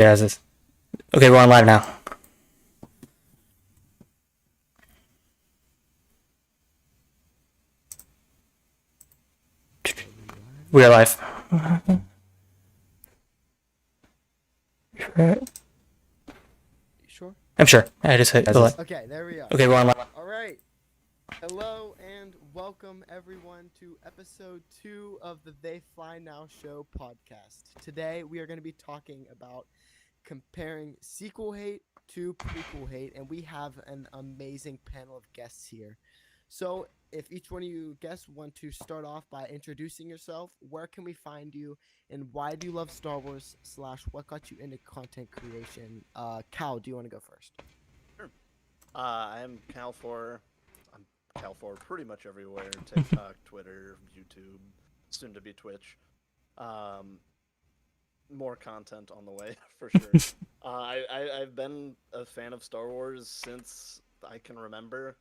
Yeah, is this? Okay, we're on live now. We are live. You sure? I'm sure. I just hit the live. Okay, there we are. Okay, we're on live. All right. Hello and welcome everyone to episode 2 of the They Fly Now show podcast. Today we are going to be talking about comparing sequel hate to prequel hate, and we have an amazing panel of guests here. So if each one of you guests want to start off by introducing yourself, where can we find you, and why do you love Star Wars / what got you into content creation? Cal, do you want to go first? Sure. I'm Cal4. I'm Cal4 pretty much everywhere. TikTok, Twitter, YouTube, soon to be Twitch. More content on the way, for sure. I've been a fan of Star Wars since I can remember.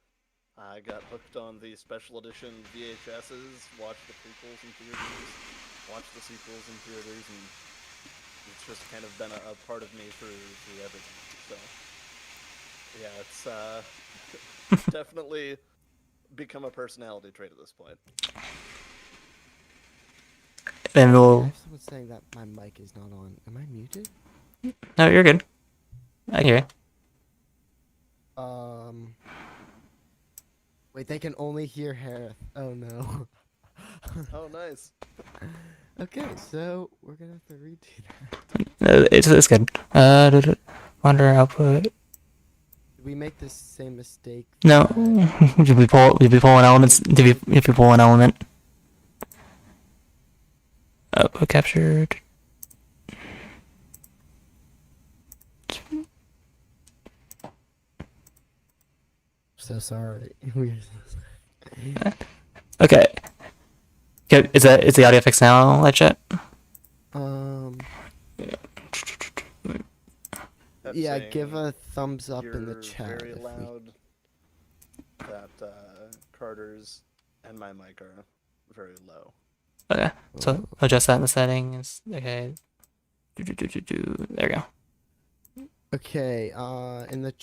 I got hooked on the special edition VHSs, watched the prequels in theaters, watched the sequels in theaters, and it's just kind of been a part of me through everything. So, yeah, it's definitely become a personality trait at this point. Then we'll. Someone's saying that my mic is not on. Am I muted? No, you're good. I hear you. Wait, they can only hear Hereth. Oh no. Oh, nice. Okay, so we're gonna have to redo that. It's good. Monitor output. Did we make this same mistake? No. Did we pull in elements? If we pull an element? Output captured. So sorry. We're so sorry. Okay. Is the audio fixed now, live chat? That's Yeah, saying give a thumbs up in the you're chat. very if we- loud. That Carter's and my mic are very low. Okay. So adjust that in the settings. Okay. There we go. Okay, in the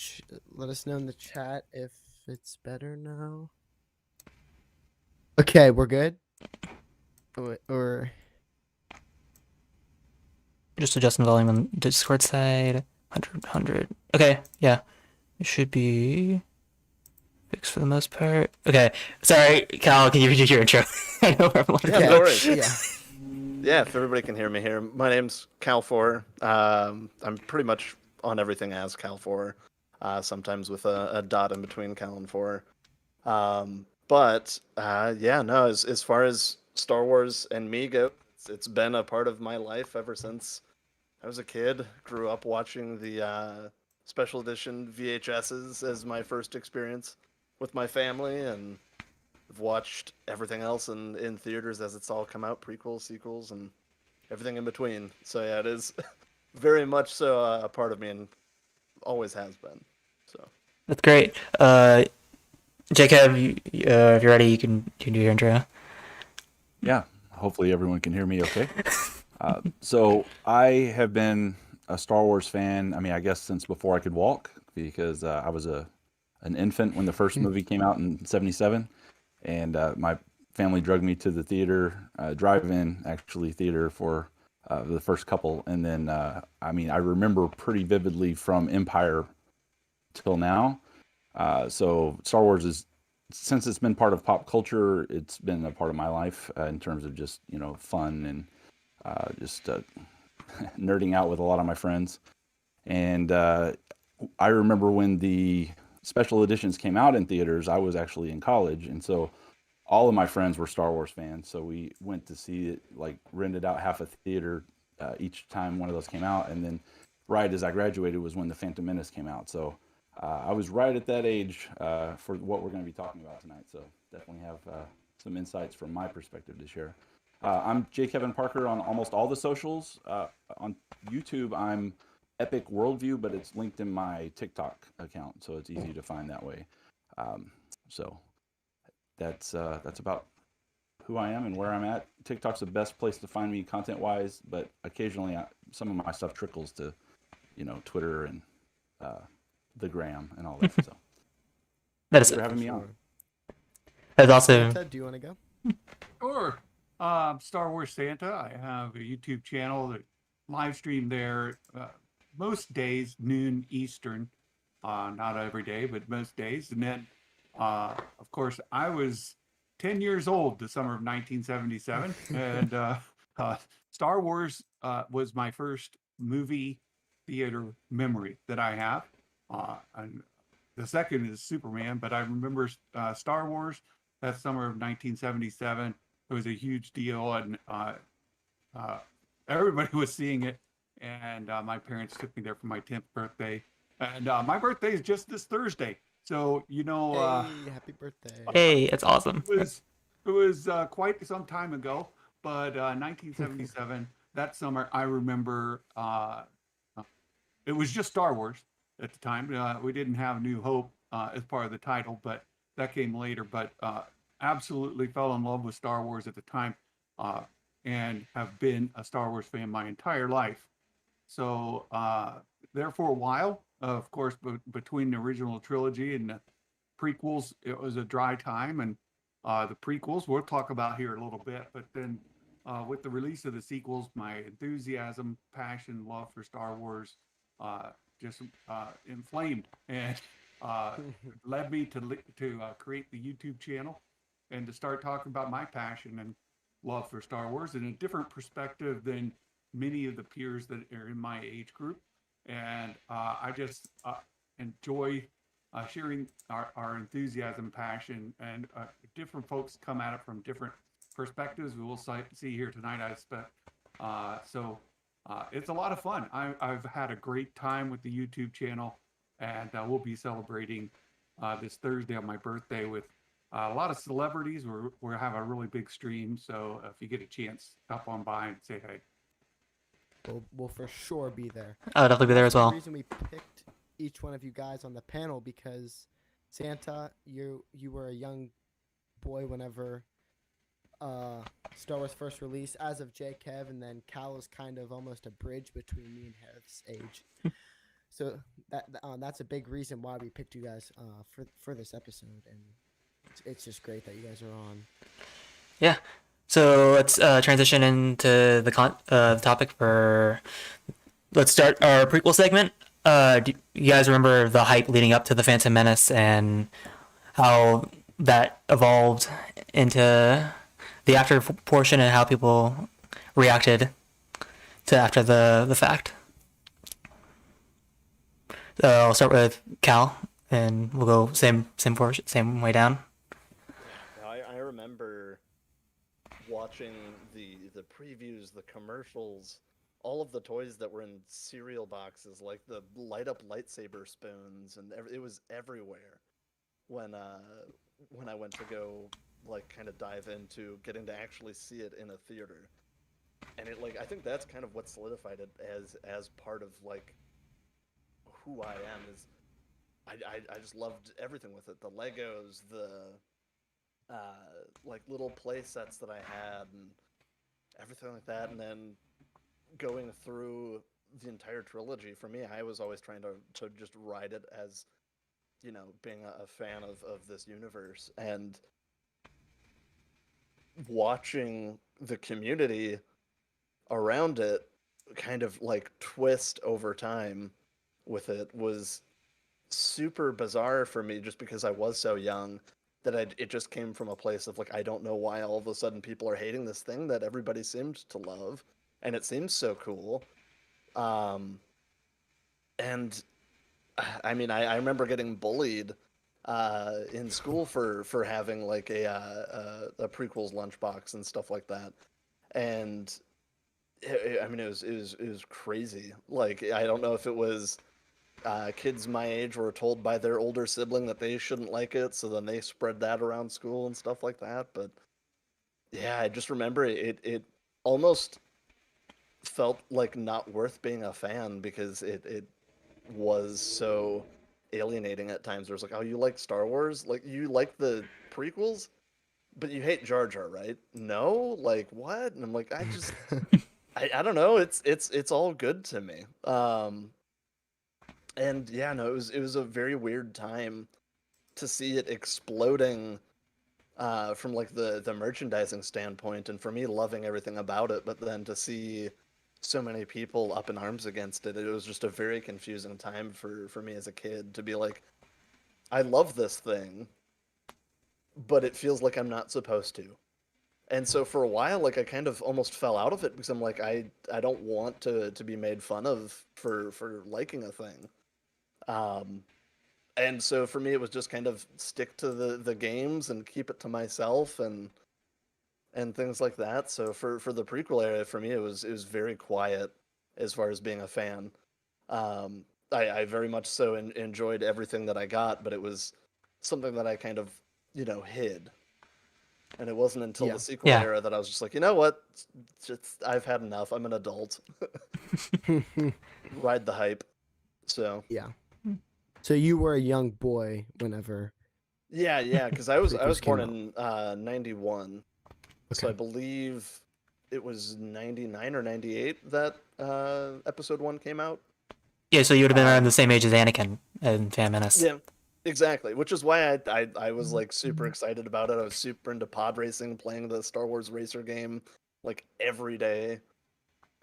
let us know in the chat if it's better now. Okay, we're good. Or Just adjusting volume on the Discord side. 100. Okay, yeah. It should be fixed for the most part. Okay. Sorry, Cal, can you redo your intro? I know everyone. Yeah, no worries. yeah. Yeah, if everybody can hear me here. My name's Cal4. I'm pretty much on everything as Cal4, sometimes with a dot in between Cal and 4. Yeah, no, as far as Star Wars and me go, it's been a part of my life ever since I was a kid. Grew up watching the special edition VHSs as my first experience with my family, and I've watched everything else in theaters as it's all come out, prequels, sequels, and everything in between. So yeah, it is very much so a part of me, and always has been. So That's great. Jacob, if you're ready, you can do your intro. Yeah, hopefully everyone can hear me okay. So I have been a Star Wars fan, I mean, I guess since before I could walk, because I was an infant when the first movie came out in '77, and my family drugged me to the theater, drive-in actually theater for the first couple, and then I mean, I remember pretty vividly from Empire till now. So Star Wars is, since it's been part of pop culture, it's been a part of my life in terms of just, fun and just nerding out with a lot of my friends. And I remember when the special editions came out in theaters, I was actually in college. And so all of my friends were Star Wars fans. So we went to see it, like rented out half a theater each time one of those came out. And then right as I graduated was when The Phantom Menace came out. So I was right at that age for what we're going to be talking about tonight. So definitely have some insights from my perspective to share. I'm Jkevinparker on almost all the socials. On YouTube, I'm Epic Worldview, but it's linked in my TikTok account, so it's easy to find that way. So that's about who I am and where I'm at. TikTok's the best place to find me content-wise, but occasionally some of my stuff trickles to Twitter and the gram and all that. So That is thanks for having me on. that's also Santa, do you want to go? Sure. Star Wars Santa. I have a YouTube channel that live stream there most days, noon Eastern. Not every day, but most days. And then, of course, I was 10 years old the summer of 1977. And Star Wars was my first movie theater memory that I have. And the second is Superman, but I remember Star Wars that summer of 1977. It was a huge deal, and everybody was seeing it. And my parents took me there for my 10th birthday. And my birthday is just this Thursday. So, Hey, happy birthday. hey, it's awesome. it was quite some time ago, but 1977, that summer, I remember it was just Star Wars at the time. We didn't have New Hope as part of the title, but that came later. But absolutely fell in love with Star Wars at the time and have been a Star Wars fan my entire life. So there for a while, of course, between the original trilogy and the prequels, it was a dry time. And the prequels, we'll talk about here a little bit. But then with the release of the sequels, my enthusiasm, passion, love for Star Wars just inflamed and led me to create the YouTube channel and to start talking about my passion and love for Star Wars in a different perspective than many of the peers that are in my age group. And I just enjoy sharing our enthusiasm, passion, and different folks come at it from different perspectives. We will see here tonight, I expect. So it's a lot of fun. I've had a great time with the YouTube channel, and we'll be celebrating this Thursday on my birthday with a lot of celebrities. We're have a really big stream, so if you get a chance, stop on by and say hey. We'll for sure be there. I'll definitely be there as That's well. the reason we picked each one of you guys on the panel, because Santa, you were a young boy whenever Star Wars first released, as of Jkev, and then Cal was kind of almost a bridge between me and Hereth's age. So that's a big reason why we picked you guys for this episode, and it's just great that you guys are on. Yeah. So let's transition into the topic for. Let's start our prequel segment. Do you guys remember the hype leading up to the Phantom Menace and how that evolved into the after portion and how people reacted to after the fact? So I'll start with Cal, and we'll go same way down. I remember watching the previews, the commercials, all of the toys that were in cereal boxes, like the light up lightsaber spoons, and it was everywhere when I went to go like kind of dive into getting to actually see it in a theater. And it I think that's kind of what solidified it as part of like who I am. Is I just loved everything with it. The Legos, the like little play sets that I had and everything like that. And then going through the entire trilogy, for me, I was always trying to just ride it as, being a fan of this universe, and watching the community around it kind of like twist over time with it was super bizarre for me, just because I was so young that it just came from a place of like, I don't know why all of a sudden people are hating this thing that everybody seemed to love, and it seems so cool. And I mean, I remember getting bullied in school for having like a prequels lunchbox and stuff like that, and I mean, it was crazy. Like, I don't know if it was kids my age were told by their older sibling that they shouldn't like it, so then they spread that around school and stuff like that. But yeah, I just remember it almost felt like not worth being a fan, because it was so alienating at times. There was like, oh, you like Star Wars? Like, you like the prequels, but you hate Jar Jar, right? No, like what? And I'm like, I don't know. It's all good to me. And yeah, no, it was a very weird time to see it exploding from like the merchandising standpoint, and for me loving everything about it, but then to see so many people up in arms against it, it was just a very confusing time for me as a kid to be like, I love this thing, but it feels like I'm not supposed to. And so for a while, like I kind of almost fell out of it because I'm like, I don't want to be made fun of for liking a thing. Um, and so for me, it was just kind of stick to the games and keep it to myself and things like that. So for the prequel era, for me, it was very quiet as far as being a fan. Um, I very much so enjoyed everything that I got, but it was something that I kind of hid. And it wasn't until Yeah. the sequel Yeah. era that I was just like, you know what? Just I've had enough. I'm an adult. Ride the hype. So Yeah. So you were a young boy whenever. yeah, because I was Prequels born came in '91, so I Okay. believe it was '99 or '98 that episode 1 came out. Yeah, so you would have been around the Um, same age as Anakin in Phantom Menace. yeah, exactly. Which is why I was like super excited about it. I was super into pod racing, playing the Star Wars Racer game like every day.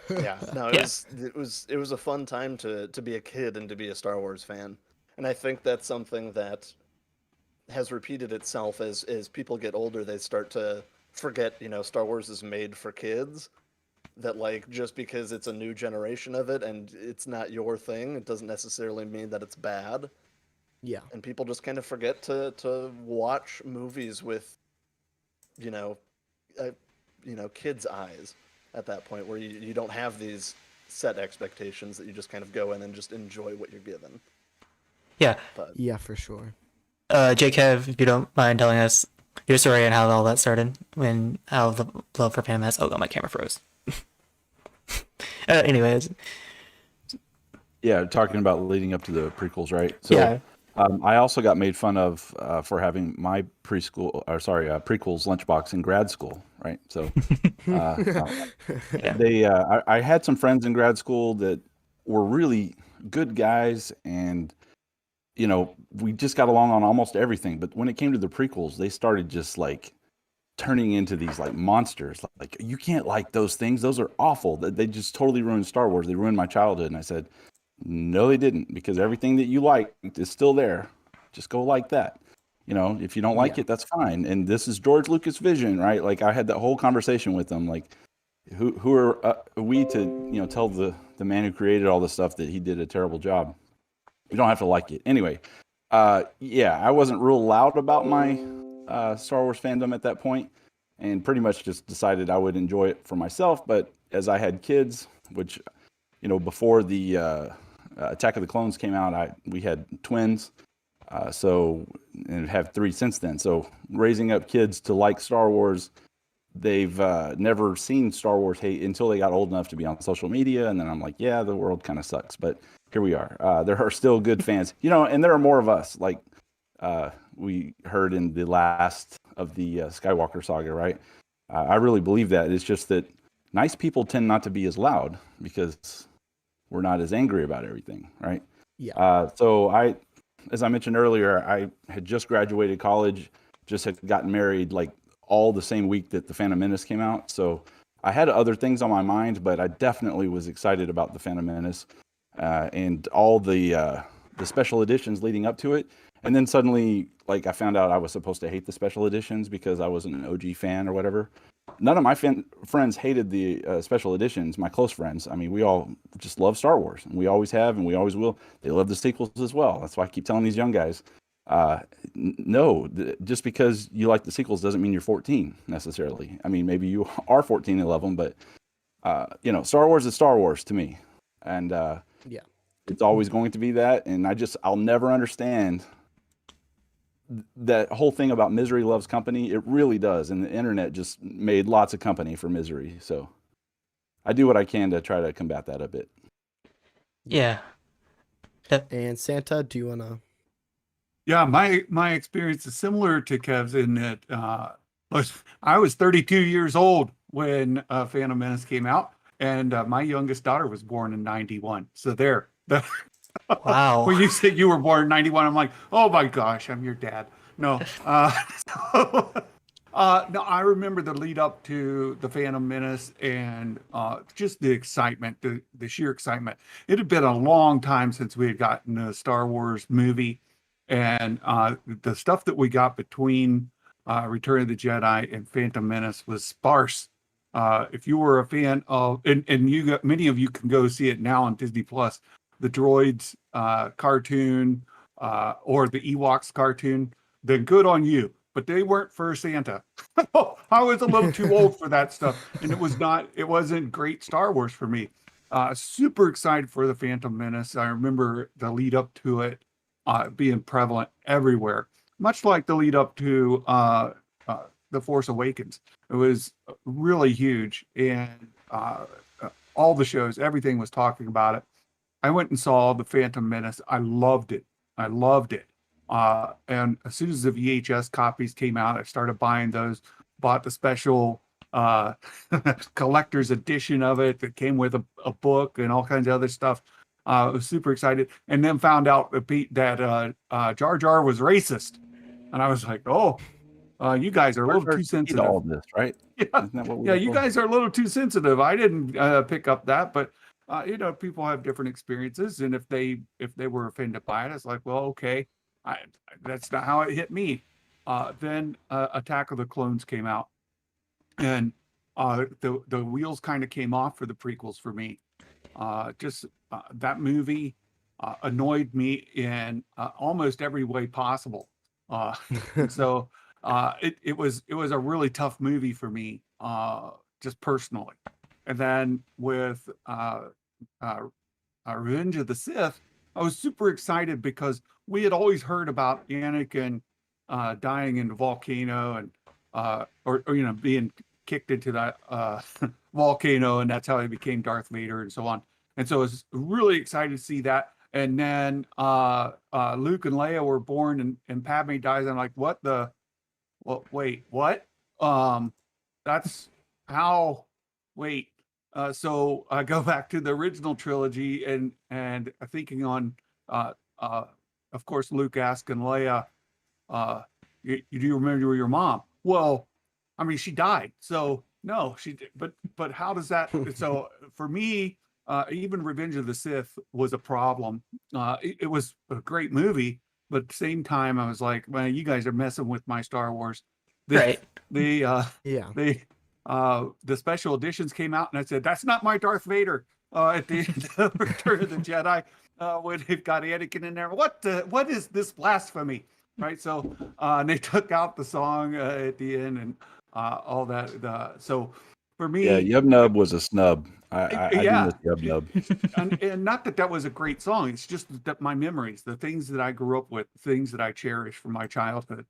Yeah, no, Yeah. it was a fun time to be a kid and to be a Star Wars fan. And I think that's something that has repeated itself as people get older. They start to forget, Star Wars is made for kids. That like just because it's a new generation of it and it's not your thing, it doesn't necessarily mean that it's bad. Yeah. And people just kind of forget to watch movies with, you know, uh, kids' eyes at that point, where you don't have these set expectations that you just kind of go in and just enjoy what you're given. Yeah. But Yeah, for sure. Jkev, if you don't mind telling us your story and how all that started, when how the love for Phantom Menace. Oh, my camera froze. Anyways, Yeah, talking about leading up to the prequels, right? So yeah. I also got made fun of for having my prequels lunchbox in grad school, right? So Yeah. I had some friends in grad school that were really good guys, and we just got along on almost everything. But when it came to the prequels, they started just like turning into these like monsters. Like, you can't like those things; those are awful. They just totally ruined Star Wars. They ruined my childhood. And I said, no, they didn't, because everything that you liked is still there. Just go like that. If you don't like Yeah. it, that's fine. And this is George Lucas' vision, right? Like, I had that whole conversation with them. Like, who are we to tell the man who created all this stuff that he did a terrible job? You don't have to like it anyway. Yeah, I wasn't real loud about my Star Wars fandom at that point, and pretty much just decided I would enjoy it for myself. But as I had kids, which before the Attack of the Clones came out, we had twins, and have 3 since then. So raising up kids to like Star Wars, they've never seen Star Wars hate until they got old enough to be on social media, and then I'm like, yeah, the world kind of sucks, but here we are. There are still good fans, and there are more of us. Like we heard in the last of the Skywalker saga, right? I really believe that. It's just that nice people tend not to be as loud because we're not as angry about everything, right? Yeah. So as I mentioned earlier, I had just graduated college, just had gotten married like all the same week that the Phantom Menace came out. So I had other things on my mind, but I definitely was excited about the Phantom Menace and all the special editions leading up to it. And then suddenly, like, I found out I was supposed to hate the special editions because I wasn't an OG fan or whatever. None of my friends hated the special editions, my close friends. I mean, we all just love Star Wars, and we always have, and we always will. They love the sequels as well. That's why I keep telling these young guys, no, just because you like the sequels doesn't mean you're 14 necessarily. I mean, maybe you are 14 and love them, but, Star Wars is Star Wars to me. And Yeah. it's always going to be that. And I'll never understand that whole thing about misery loves company. It really does. And the internet just made lots of company for misery. So I do what I can to try to combat that a bit. Yeah. And Santa, do you wanna? Yeah, my experience is similar to Kev's in that I was 32 years old when Phantom Menace came out, and my youngest daughter was born in '91. So there, Wow. When you said you were born in 91, I'm like, oh my gosh, I'm your dad. No. So, no, I remember the lead up to the Phantom Menace and just the excitement, the sheer excitement. It had been a long time since we had gotten a Star Wars movie, and the stuff that we got between Return of the Jedi and Phantom Menace was sparse. If you were a fan of, and you got, many of you can go see it now on Disney Plus, the Droids cartoon or the Ewoks cartoon, then good on you. But they weren't for Santa. I was a little too old for that stuff, and it wasn't great Star Wars for me. Super excited for the Phantom Menace. I remember the lead up to it being prevalent everywhere, much like the lead up to The Force Awakens. It was really huge, and all the shows, everything was talking about it. I went and saw the Phantom Menace. I loved it. I loved it. And as soon as the VHS copies came out, I started buying those. Bought the special collector's edition of it that came with a book and all kinds of other stuff. I was super excited, and then found out that Jar Jar was racist, and I was like, "Oh, you guys are a little too sensitive." All this, right? Yeah, Isn't that what we yeah, were you told? guys are a little too sensitive. I didn't pick up that, but people have different experiences, and if they were offended by it, it's like, well, okay, that's not how it hit me. Then Attack of the Clones came out, and the wheels kind of came off for the prequels for me. Just that movie annoyed me in almost every way possible. And so it was a really tough movie for me, just personally. And then with Revenge of the Sith, I was super excited because we had always heard about Anakin dying in the volcano and or being kicked into that volcano, and that's how he became Darth Vader and so on. And so I was really excited to see that. And then Luke and Leia were born, and Padme dies. I'm like, what the? Well, wait, what? That's how. Wait. So I go back to the original trilogy and thinking on, of course, Luke asking Leia, do you remember your mom? Well, I mean, she died, so no, she did. But how does that? So for me, even Revenge of the Sith was a problem. It was a great movie, but at the same time, I was like, well, you guys are messing with my Star Wars. Right. Yeah. The special editions came out, and I said, that's not my Darth Vader. At the end of Return of the Jedi, when they've got Anakin in there, what is this blasphemy? Right. So and they took out the song at the end and all that. So for me, Yeah, Yub Nub was a snub. I do yeah. miss Yub Nub. and not that was a great song. It's just that my memories, the things that I grew up with, things that I cherish from my childhood,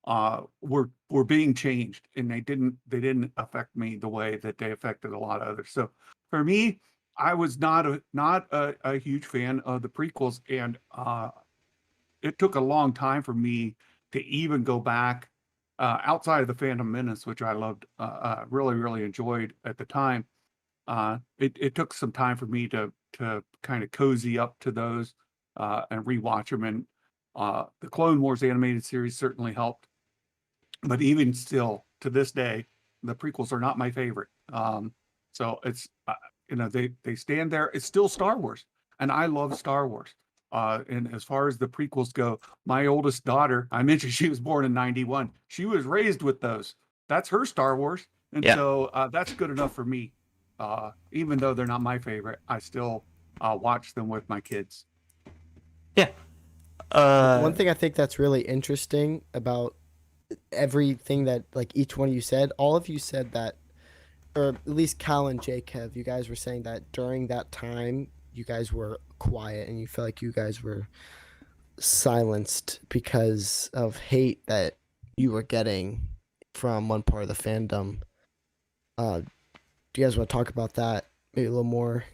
were being changed, and they didn't affect me the way that they affected a lot of others. So for me, I was not a huge fan of the prequels, and it took a long time for me to even go back outside of the Phantom Menace, which I loved, really, really enjoyed at the time. It took some time for me to kind of cozy up to those and rewatch them. And the Clone Wars animated series certainly helped. But even still, to this day, the prequels are not my favorite. So it's, they stand there. It's still Star Wars, and I love Star Wars. And as far as the prequels go, my oldest daughter, I mentioned she was born in 91. She was raised with those. That's her Star Wars. And Yeah. so that's good enough for me. Even though they're not my favorite, I still watch them with my kids. Yeah. One thing I think that's really interesting about everything that like each one of you said, all of you said that, or at least Cal and Jakev, you guys were saying that during that time you guys were quiet and you felt like you guys were silenced because of hate that you were getting from one part of the fandom. Do you guys want to talk about that maybe a little more?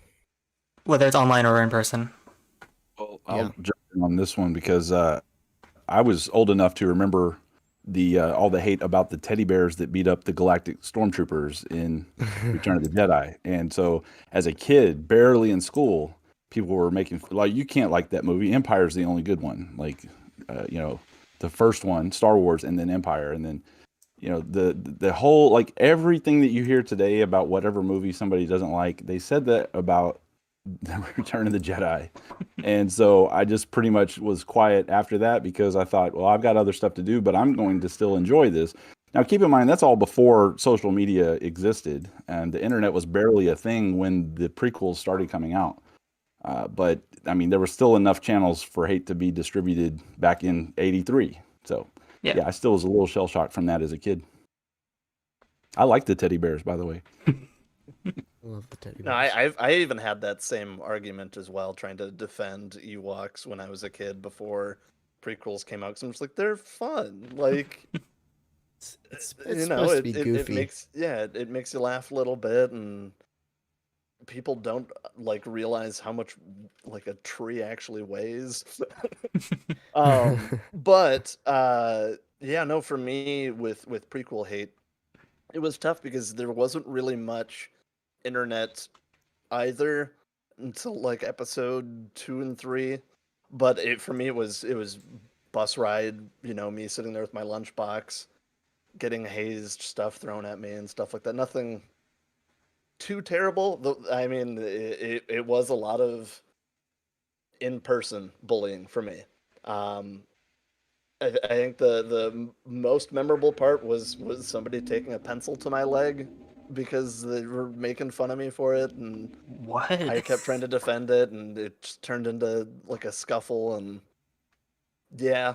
Whether it's online or in person. Well, I'll jump in on this one because I was old enough to remember all the hate about the teddy bears that beat up the galactic stormtroopers in Return of the Jedi. And so as a kid, barely in school, people were making like, you can't like that movie. Empire's the only good one. Like, you know, the first one, Star Wars, and then Empire, and then, you know, the whole, like, everything that you hear today about whatever movie somebody doesn't like, they said that about the Return of the Jedi. And so I just pretty much was quiet after that, because I thought, well, I've got other stuff to do, but I'm going to still enjoy this. Now, keep in mind, that's all before social media existed, and the internet was barely a thing when the prequels started coming out. But I mean, there were still enough channels for Hate to be distributed back in '83. So Yeah. yeah, I still was a little shell shocked from that as a kid. I like the teddy bears, by the way. I love the teddy No, bears. I even had that same argument as well, trying to defend Ewoks when I was a kid before prequels came out. Because I'm just like, they're fun. Like, It's you know, supposed to be it goofy. makes, yeah, it makes you laugh a little bit, and people don't like realize how much like a tree actually weighs. But yeah, no, for me with Prequel Hate, it was tough because there wasn't really much internet either until like episode 2 and 3. But for me, it was bus ride. You know, me sitting there with my lunchbox, getting hazed, stuff thrown at me, and stuff like that. Nothing too terrible. I mean, it was a lot of in-person bullying for me. Um, I think the most memorable part was somebody taking a pencil to my leg because they were making fun of me for it, and What? I kept trying to defend it, and it just turned into like a scuffle, and yeah.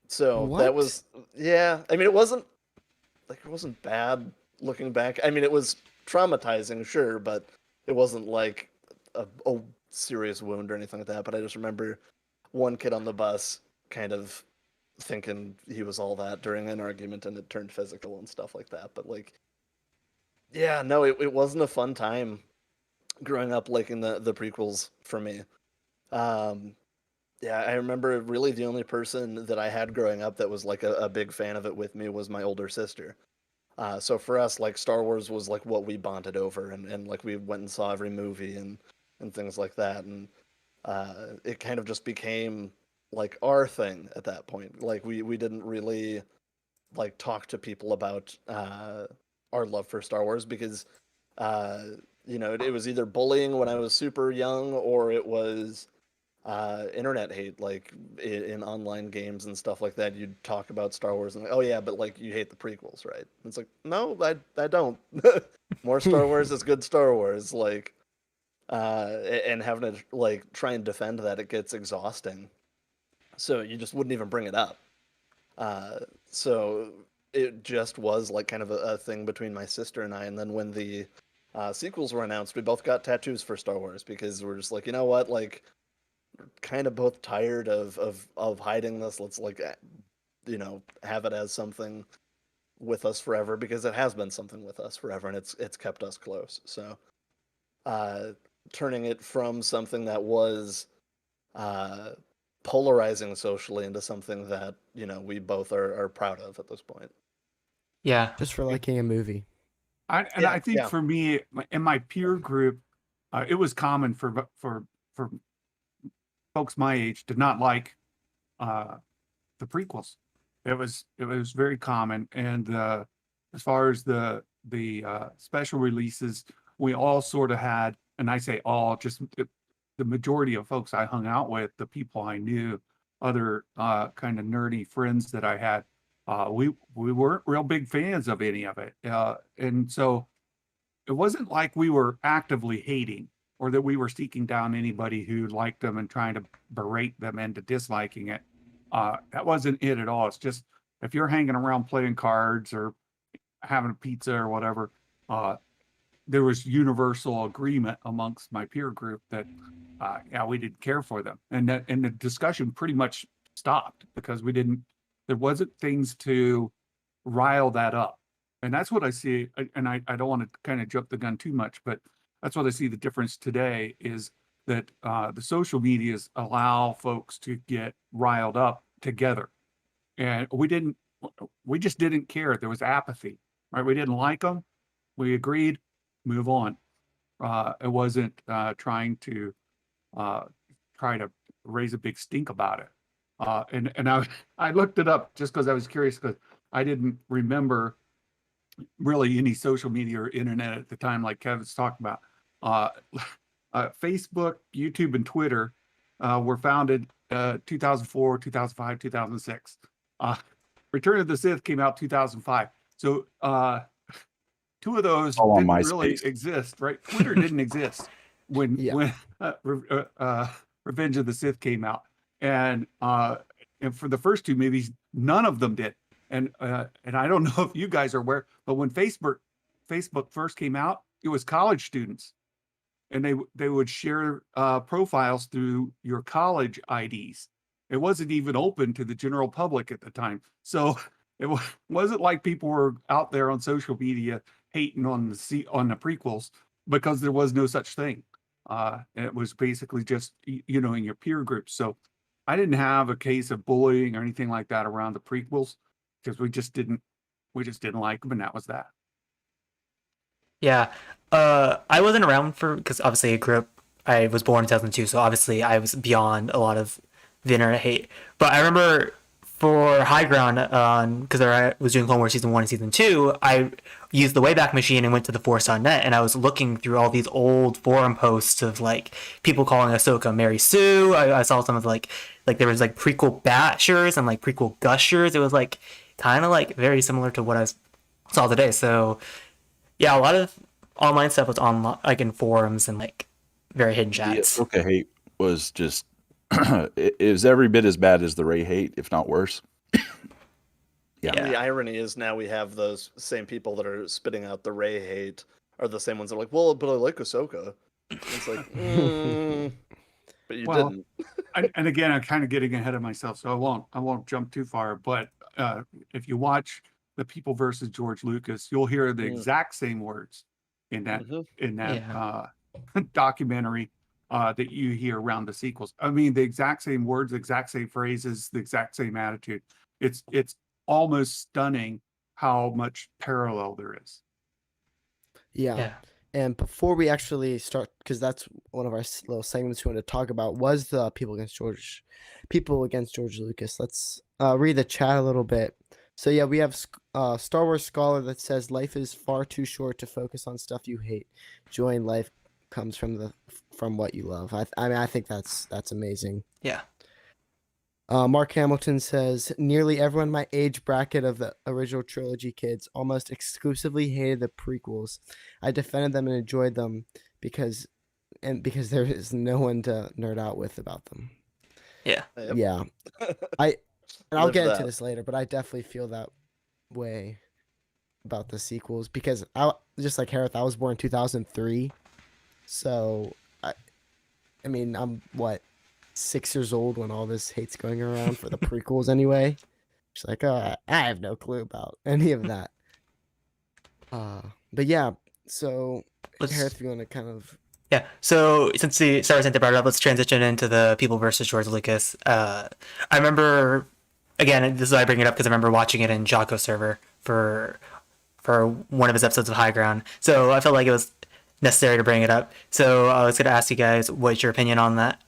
So that What? was, yeah. I mean, it wasn't bad looking back. I mean, it was traumatizing, sure, but it wasn't like a serious wound or anything like that. But I just remember one kid on the bus kind of thinking he was all that during an argument, and it turned physical and stuff like that. But like, yeah, no, it wasn't a fun time growing up liking the prequels for me. Um, yeah, I remember really the only person that I had growing up that was like a big fan of it with me was my older sister. So for us, like Star Wars was like what we bonded over, and like we went and saw every movie and things like that, and it kind of just became like our thing at that point. Like we didn't really like talk to people about our love for Star Wars because uh, you know it was either bullying when I was super young, or it was internet hate, like in online games and stuff like that. You'd talk about Star Wars and like, oh yeah, but like you hate the prequels, right? And it's like, no, I don't. More Star Wars is good Star Wars. Like, and having to like try and defend that, it gets exhausting. So you just wouldn't even bring it up. Uh, so it just was like kind of a thing between my sister and I. And then when the sequels were announced, we both got tattoos for Star Wars because we're just like, you know what, like kind of both tired of hiding this. Let's like you know, have it as something with us forever, because it has been something with us forever, and it's kept us close. So uh turning it from something that was uh polarizing socially into something that, you know, we both are proud of at this point. Yeah. Just for liking a movie. I think Yeah. for me in my peer group, it was common for folks my age to not like uh, the prequels. It was very common, and as far as the special releases, we all sort of had, and I say all, just the majority of folks I hung out with, the people I knew, other kind of nerdy friends that I had, we weren't real big fans of any of it, and so it wasn't like we were actively hating or that we were seeking down anybody who liked them and trying to berate them into disliking it. That wasn't it at all. It's just if you're hanging around playing cards or having a pizza or whatever, uh, there was universal agreement amongst my peer group that yeah, we didn't care for them, and the discussion pretty much stopped because we didn't. There wasn't things to rile that up, and that's what I see. And I don't want to kind of jump the gun too much, but that's what I see the difference today is that the social medias allow folks to get riled up together, and we just didn't care. There was apathy, right? We didn't like them. We agreed, move on. It wasn't trying to uh, try to raise a big stink about it. And I looked it up just because I was curious, because I didn't remember really any social media or internet at the time, like Kevin's talking about. Uh, Facebook, YouTube, and Twitter were founded 2004, 2005, 2006. Return of the Sith came out 2005. So two of those All on didn't really MySpace. exist, right? Twitter didn't exist when Yeah. Revenge of the Sith came out, and for the first two movies, none of them did. And I don't know if you guys are aware, but when Facebook first came out, it was college students, and they would share profiles through your college IDs. It wasn't even open to the general public at the time, so it wasn't like people were out there on social media hating on the prequels, because there was no such thing. It was basically just in your peer group. So I didn't have a case of bullying or anything like that around the prequels, because we just didn't like them, and that was that. Yeah. I wasn't around because obviously I was born in 2002, so obviously I was beyond a lot of the internet hate. But I remember for High Ground, because I was doing Clone Wars Season 1 and Season 2, I used the Wayback Machine and went to the Force.net, and I was looking through all these old forum posts of, like, people calling Ahsoka Mary Sue. I saw some of, like there was, like, prequel bashers and, like, prequel gushers. It was, like, kind of, like, very similar to what I saw today. So yeah, a lot of online stuff was on, like, in forums and, like, very hidden The chats. Ahsoka hate was just it was every bit as bad as the Rey hate, if not worse. Yeah. Yeah. The irony is now we have those same people that are spitting out the Rey hate are the same ones that are like, well, but I like Ahsoka. It's like, but you Well, didn't. and again, I'm kind of getting ahead of myself, so I won't jump too far. But if you watch The People versus George Lucas, you'll hear the exact same words in that Yeah. documentary that you hear around the sequels. I mean, the exact same words, the exact same phrases, the exact same attitude. It's almost stunning how much parallel there is. Yeah. Yeah. And before we actually start, because that's one of our little segments we want to talk about, was the people against George Lucas. Let's read the chat a little bit. So yeah, we have Star Wars Scholar that says life is far too short to focus on stuff you hate. Joy in life comes from what you love. I mean, I think that's amazing. Yeah. Mark Hamilton says nearly everyone my age bracket of the original trilogy kids almost exclusively hated the prequels. I defended them and enjoyed them because there is no one to nerd out with about them. Yeah. Yep. Yeah, I'll Live get into that. this later, but I definitely feel that way about the sequels because just like Hereth, I was born in 2003, so I mean I'm 6 years old when all this hate's going around for the prequels anyway. She's like, I have no clue about any of that. But yeah, so Hereth, you want to kind of... Yeah, so since the Star Wars brought it up, let's transition into the people versus George Lucas. I remember, again, this is why I bring it up because I remember watching it in Jocko's server for one of his episodes of High Ground. So I felt like it was necessary to bring it up. So I was going to ask you guys, what's your opinion on that,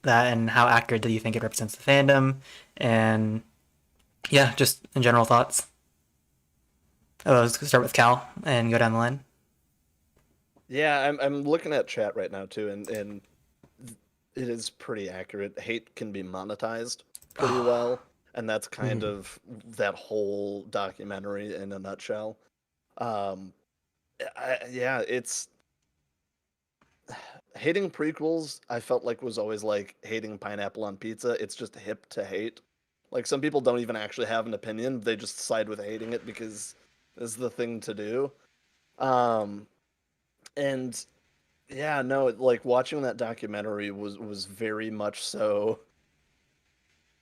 and how accurate do you think it represents the fandom, and yeah, just in general thoughts. Let's start with Cal and go down the line. Yeah, I'm looking at chat right now too, and it is pretty accurate. Hate can be monetized pretty well, and that's kind of that whole documentary in a nutshell. Yeah, it's hating prequels. I felt like was always like hating pineapple on pizza. It's just hip to hate. Like some people don't even actually have an opinion; they just side with hating it because it's the thing to do. And yeah, no, like watching that documentary was very much so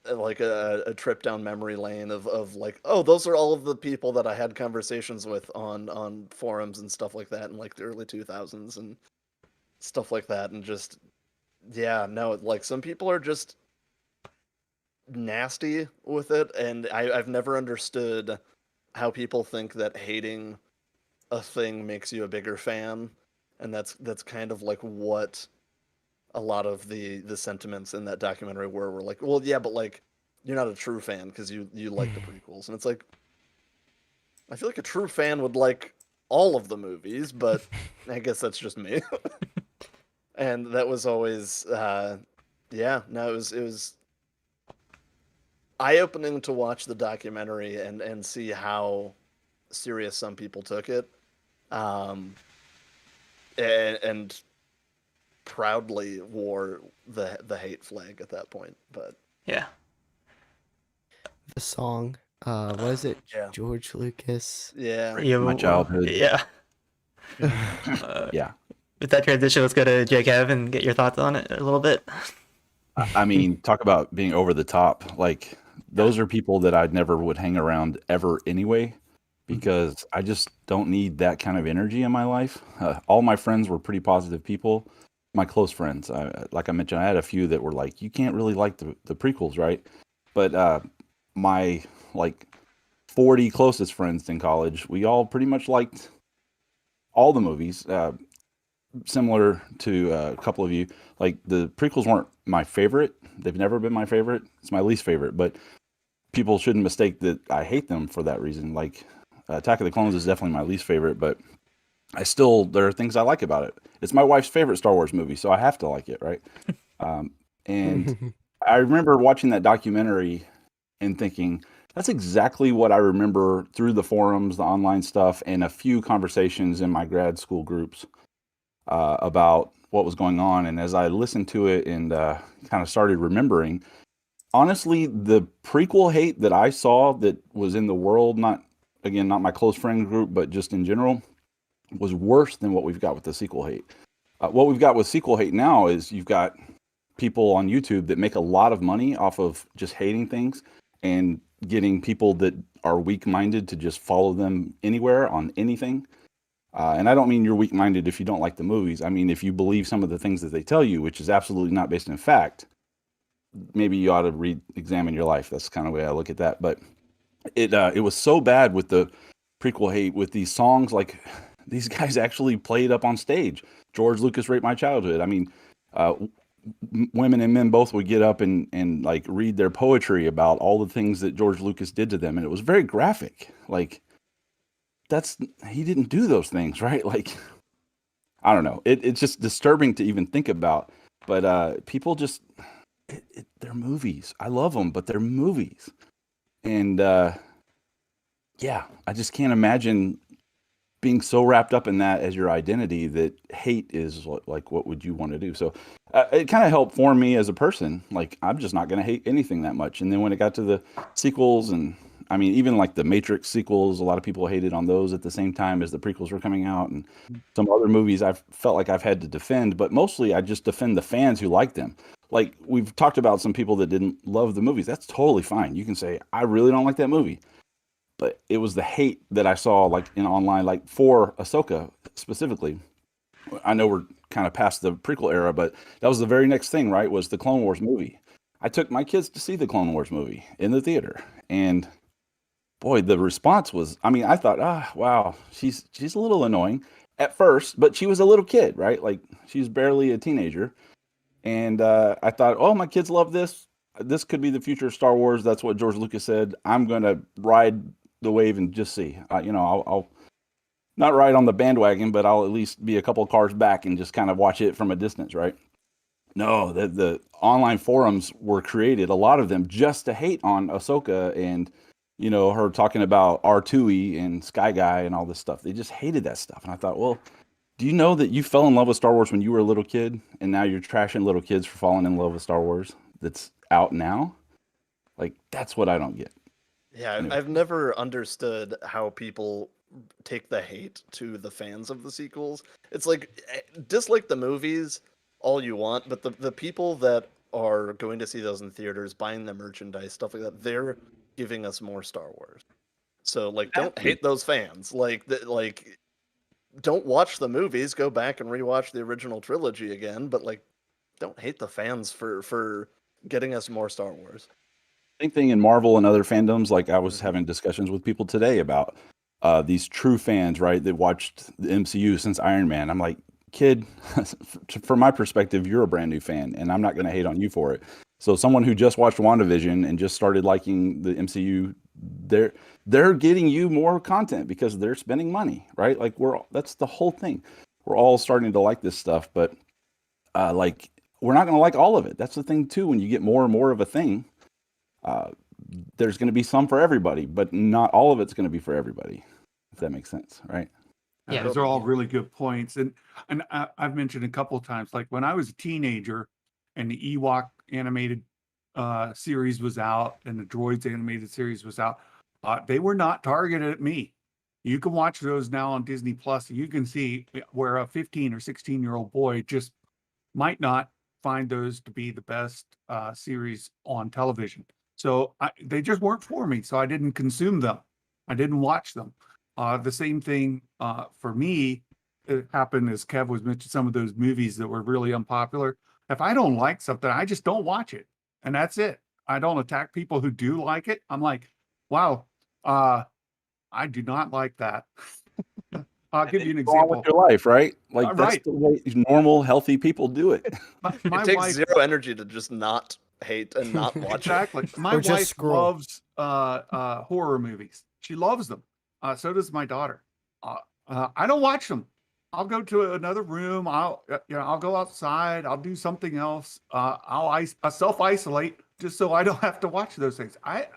like a trip down memory lane of like, oh, those are all of the people that I had conversations with on forums and stuff like that in like the early 2000s and stuff like that, and just yeah, no, like some people are just nasty with it, and I've never understood how people think that hating a thing makes you a bigger fan, and that's kind of like what a lot of the sentiments in that documentary were like, well, yeah, but like you're not a true fan because you like the prequels, and it's like I feel like a true fan would like all of the movies, but I guess that's just me. And that was always, yeah, no, it was eye-opening to watch the documentary and see how serious some people took it, and proudly wore the hate flag at that point. But Yeah. The song, what is it? Yeah. George Lucas. yeah, Yeah, My childhood. Yeah. Yeah. With that transition, let's go to Jkev and get your thoughts on it a little bit. I mean, talk about being over the top. Like, those are people that I never would hang around ever anyway, because I just don't need that kind of energy in my life. All my friends were pretty positive people. My close friends, like I mentioned, I had a few that were like, you can't really like the prequels, right? But my like 40 closest friends in college, we all pretty much liked all the movies. Similar to a couple of you, like the prequels weren't my favorite. They've never been my favorite. It's my least favorite, but people shouldn't mistake that I hate them for that reason. Like Attack of the Clones is definitely my least favorite, but there are things I like about it. It's my wife's favorite Star Wars movie, so I have to like it, right? And I remember watching that documentary and thinking, that's exactly what I remember through the forums, the online stuff, and a few conversations in my grad school groups about what was going on. And as I listened to it and kind of started remembering, honestly, the prequel hate that I saw that was in the world, not my close friend group, but just in general, was worse than what we've got with the sequel hate. What we've got with sequel hate now is you've got people on YouTube that make a lot of money off of just hating things and getting people that are weak-minded to just follow them anywhere on anything. And I don't mean you're weak-minded if you don't like the movies. I mean, if you believe some of the things that they tell you, which is absolutely not based in fact, maybe you ought to re-examine your life. That's kind of the way I look at that. But it was so bad with the prequel hate, with these songs, like these guys actually played up on stage. George Lucas Raped My Childhood. I mean, women and men both would get up and like read their poetry about all the things that George Lucas did to them. And it was very graphic. Like, he didn't do those things, right? Like, I don't know. It's just disturbing to even think about. But people just, they're movies. I love them, but they're movies. And yeah, I just can't imagine being so wrapped up in that as your identity that hate is like, what would you want to do? So it kind of helped form me as a person. Like, I'm just not going to hate anything that much. And then when it got to the sequels, and I mean, even like the Matrix sequels, a lot of people hated on those at the same time as the prequels were coming out. And some other movies I've felt like I've had to defend, but mostly I just defend the fans who like them. Like, we've talked about some people that didn't love the movies. That's totally fine. You can say, I really don't like that movie. But it was the hate that I saw, like, in online, like for Ahsoka specifically. I know we're kind of past the prequel era, but that was the very next thing, right? Was the Clone Wars movie. I took my kids to see the Clone Wars movie in the theater, and boy, the response was, I mean, I thought, wow, she's a little annoying at first, but she was a little kid, right? Like, she's barely a teenager. And I thought, oh, my kids love this. This could be the future of Star Wars. That's what George Lucas said. I'm going to ride the wave and just see. I'll not ride on the bandwagon, but I'll at least be a couple of cars back and just kind of watch it from a distance, right? No, the online forums were created, a lot of them, just to hate on Ahsoka and, her talking about R2E and Sky Guy and all this stuff. They just hated that stuff. And I thought, well, do you know that you fell in love with Star Wars when you were a little kid, and now you're trashing little kids for falling in love with Star Wars that's out now? Like, that's what I don't get. Yeah, Anyway. I've never understood how people take the hate to the fans of the sequels. It's like, dislike the movies all you want, but the people that are going to see those in theaters, buying the merchandise, stuff like that, they're giving us more Star Wars. So, like, don't hate those fans. Like, don't watch the movies. Go back and rewatch the original trilogy again. But, like, don't hate the fans for getting us more Star Wars. Same thing in Marvel and other fandoms. Like, I was having discussions with people today about these true fans, right, that watched the MCU since Iron Man. I'm like, kid, from my perspective, you're a brand new fan, and I'm not going to hate on you for it. So someone who just watched WandaVision and just started liking the MCU, they're getting you more content because they're spending money, right? Like that's the whole thing. We're all starting to like this stuff, but like we're not going to like all of it. That's the thing too. When you get more and more of a thing, there's going to be some for everybody, but not all of it's going to be for everybody. If that makes sense, right? Yeah. Those are all really good points. And I've mentioned a couple of times, like when I was a teenager and the Ewok animated series was out and the Droids animated series was out, they were not targeted at me. You can watch those now on Disney Plus. You can see where a 15 or 16-year-old boy just might not find those to be the best series on television. So they just weren't for me. So I didn't consume them. I didn't watch them. The same thing for me, it happened as Kev was mentioning some of those movies that were really unpopular. If I don't like something, I just don't watch it. And that's it. I don't attack people who do like it. I'm like, wow, I do not like that. I'll give you an Go on example. with your life, right? Like that's Right. the way normal, healthy people do it. My It takes wife, zero energy to just not hate and not watch it. exactly. My Or just wife scroll. loves horror movies. She loves them. So does my daughter. I don't watch them. I'll go to another room. I'll go outside. I'll do something else. I'll self-isolate just so I don't have to watch those things. I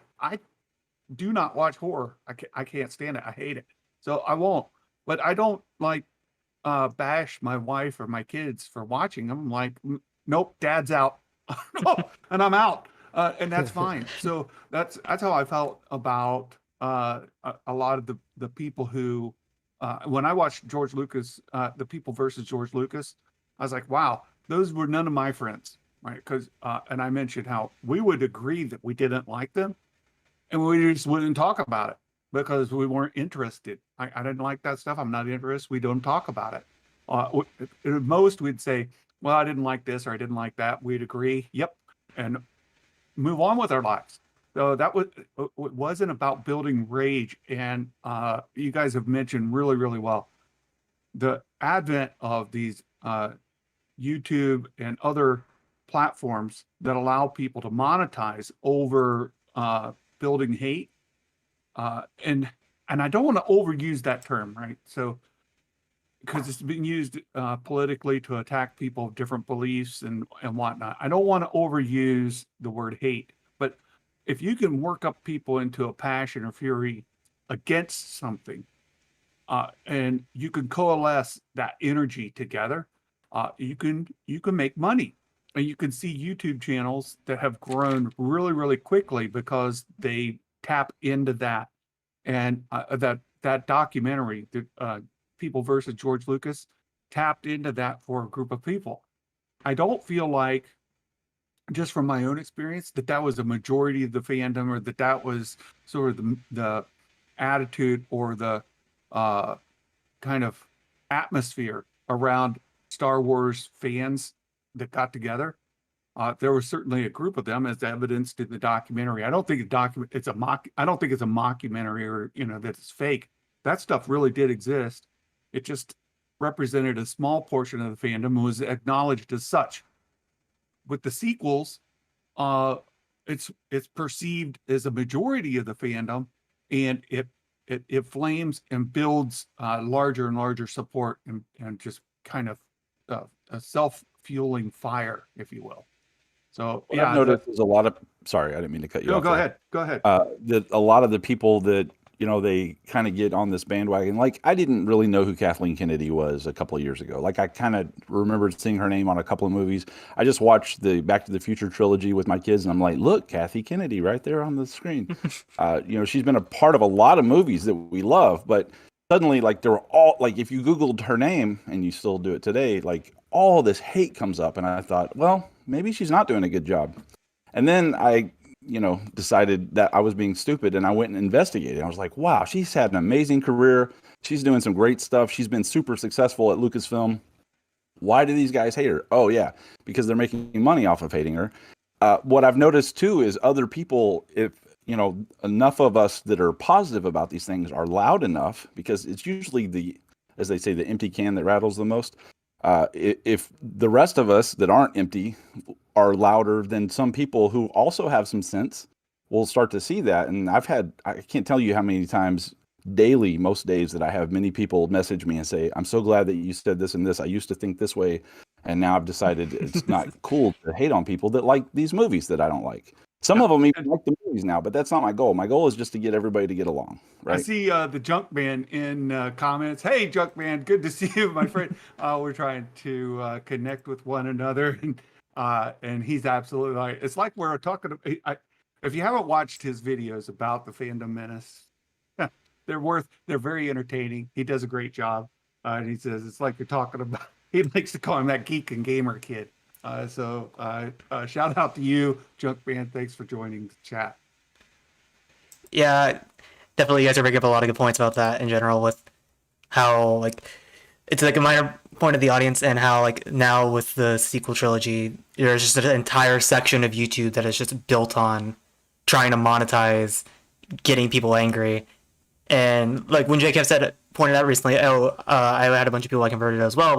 do not watch horror. I can't stand it. I hate it. So I won't. But I don't like bash my wife or my kids for watching them. I'm like, nope, dad's out. And I'm out. And that's fine. So that's how I felt about a lot of the people who when I watched George Lucas, The People versus George Lucas, I was like, wow, those were none of my friends, right? Because and I mentioned how we would agree that we didn't like them, and we just wouldn't talk about it because we weren't interested. I didn't like that stuff. I'm not interested. We don't talk about it. At most, we'd say, well, I didn't like this or I didn't like that. We'd agree, yep, and move on with our lives. So that it wasn't about building rage. And you guys have mentioned really, really well the advent of these YouTube and other platforms that allow people to monetize over building hate. And I don't want to overuse that term, right? So because it's been used politically to attack people of different beliefs and whatnot. I don't want to overuse the word hate, but if you can work up people into a passion or fury against something, and you can coalesce that energy together, you can make money. And you can see YouTube channels that have grown really, really quickly because they tap into that. And that documentary, the People versus George Lucas, tapped into that for a group of people. I don't feel like, just from my own experience, that was a majority of the fandom, or that was sort of the attitude or the kind of atmosphere around Star Wars fans that got together. There was certainly a group of them, as evidenced in the documentary. I don't think it's a mockumentary, or that it's fake. That stuff really did exist. It just represented a small portion of the fandom and was acknowledged as such. With the sequels, it's perceived as a majority of the fandom, and it flames and builds larger and larger support, and just kind of a self-fueling fire, if you will. So What I've noticed is a lot of. Sorry, I didn't mean to cut you off. Go there. ahead. Go ahead. That a lot of the people that they kind of get on this bandwagon. Like, I didn't really know who Kathleen Kennedy was a couple of years ago. Like, I kind of remembered seeing her name on a couple of movies. I just watched the Back to the Future trilogy with my kids, and I'm like, look, Kathy Kennedy right there on the screen. She's been a part of a lot of movies that we love, but suddenly, like, they were all like, if you Googled her name, and you still do it today, like, all this hate comes up, and I thought, well, maybe she's not doing a good job. And then I decided that I was being stupid, and I went and investigated. I was like, wow, she's had an amazing career. She's doing some great stuff. She's been super successful at Lucasfilm. Why do these guys hate her? Oh, yeah, because they're making money off of hating her. What I've noticed, too, is other people, if, enough of us that are positive about these things are loud enough, because it's usually as they say, the empty can that rattles the most. If the rest of us that aren't empty are louder than some people who also have some sense, we'll start to see that. And I can't tell you how many times daily, most days, that I have many people message me and say, I'm so glad that you said this and this. I used to think this way, and now I've decided it's not cool to hate on people that like these movies that I don't like. Some of them even like the movies now, but that's not my goal. My goal is just to get everybody to get along, I right? see the Junkman in comments. Hey, Junkman, good to see you, my friend. We're trying to connect with one another, and he's absolutely right. It's like we're talking. If you haven't watched his videos about the Fandom Menace, they're very entertaining. He does a great job. And he says it's like you're talking about. He likes to call him that geek and gamer kid. So shout out to you, Junkman. Thanks for joining the chat. Yeah, definitely. You guys are bringing up a lot of good points about that in general, with how like it's like a minor point of the audience, and how like now with the sequel trilogy, there's just an entire section of YouTube that is just built on trying to monetize getting people angry. And like when Jkev pointed out recently, I had a bunch of people I converted as well.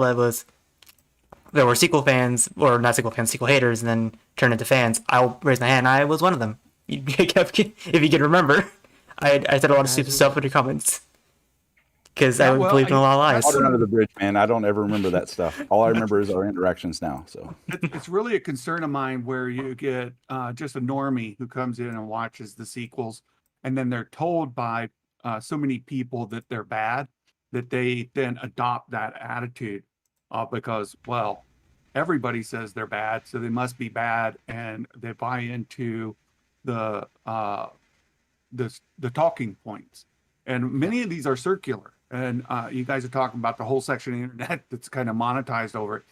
There were sequel fans, or not sequel fans, sequel haters, and then turned into fans. I'll raise my hand. I was one of them. If you can remember, I said a lot of stupid stuff in your comments because I believed in a lot of lies. Water under the bridge, man. I don't ever remember that stuff. All I remember is our interactions now. So it's really a concern of mine where you get just a normie who comes in and watches the sequels, and then they're told by so many people that they're bad, that they then adopt that attitude because, well, everybody says they're bad, so they must be bad, and they buy into the talking points. And many of these are circular. And you guys are talking about the whole section of the internet that's kind of monetized over it.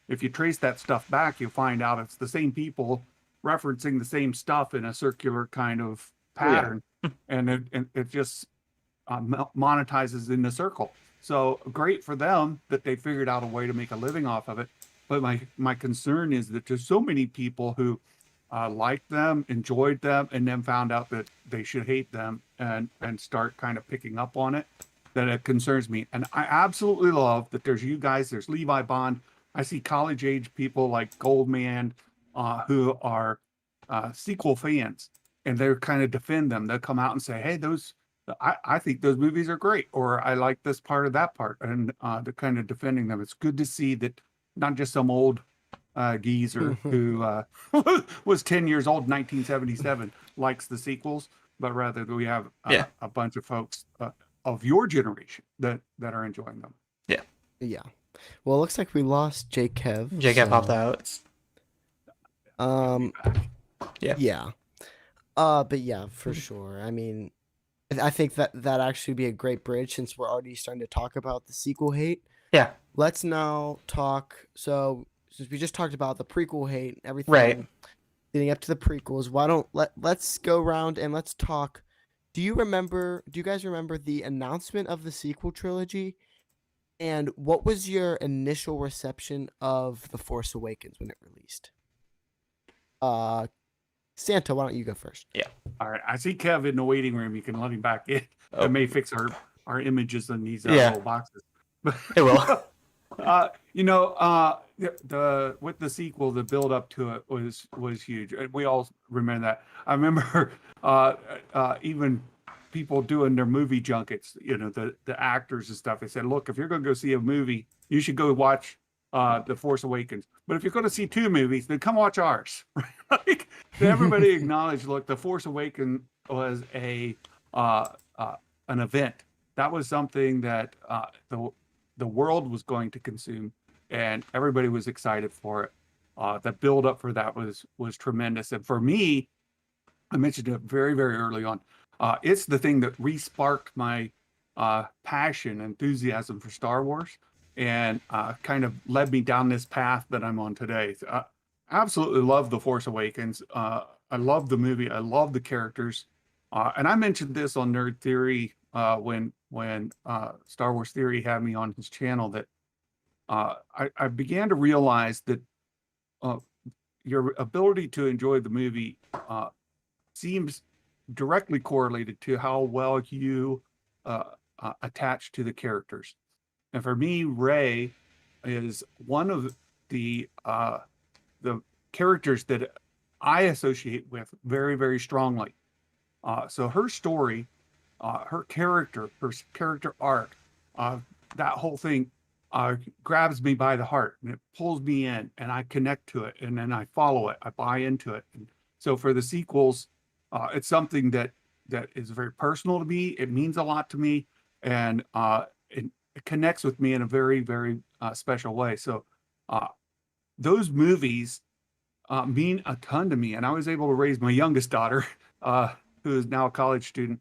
If you trace that stuff back, you'll find out it's the same people referencing the same stuff in a circular kind of pattern. And it just monetizes in the circle. So great for them that they figured out a way to make a living off of it. But my concern is that there's so many people who liked them, enjoyed them, and then found out that they should hate them and start kind of picking up on it, that it concerns me. And I absolutely love that there's you guys, there's Levi Bond. I see college age people like Goldman who are sequel fans, and they're kind of defend them. They'll come out and say, hey, I think those movies are great, or I like this part of that part, and they're kind of defending them. It's good to see that not just some old geezer who was 10 years old in 1977 likes the sequels, but rather that we have a bunch of folks of your generation that are enjoying them. Yeah. Well, it looks like we lost Jkev. Jkev popped out. Yeah. But yeah, for sure. I mean, I think that actually be a great bridge since we're already starting to talk about the sequel hate. Yeah. Let's now talk. So since we just talked about the prequel hate, everything Right. leading up to the prequels, why don't let's go around and let's talk. Do you guys remember the announcement of the sequel trilogy? And what was your initial reception of The Force Awakens when it released? Santa, why don't you go first? All right, I see Kev in the waiting room. You can let him back in. It may fix our images in these little boxes. It will. With the sequel, the build up to it was huge. We all remember that. I remember even people doing their movie junkets. The actors and stuff. They said, "Look, if you're going to go see a movie, you should go watch The Force Awakens. But if you're going to see two movies, then come watch ours." Like, everybody acknowledged, look, The Force Awakens was an event. That was something that the world was going to consume, and everybody was excited for it. The build up for that was tremendous. And for me, I mentioned it very, very early on. It's the thing that re-sparked my passion, enthusiasm for Star Wars, and kind of led me down this path that I'm on today. I absolutely love The Force Awakens. I love the movie. I love the characters. And I mentioned this on Nerd Theory when Star Wars Theory had me on his channel, that I began to realize that your ability to enjoy the movie seems directly correlated to how well you attach to the characters. And for me, Rey is one of the characters that I associate with very, very strongly. So her story, her character arc, that whole thing grabs me by the heart, and it pulls me in, and I connect to it, and then I follow it, I buy into it. And so for the sequels, it's something that is very personal to me. It means a lot to me, and it connects with me in a very, very special way. So those movies mean a ton to me, and I was able to raise my youngest daughter, who is now a college student,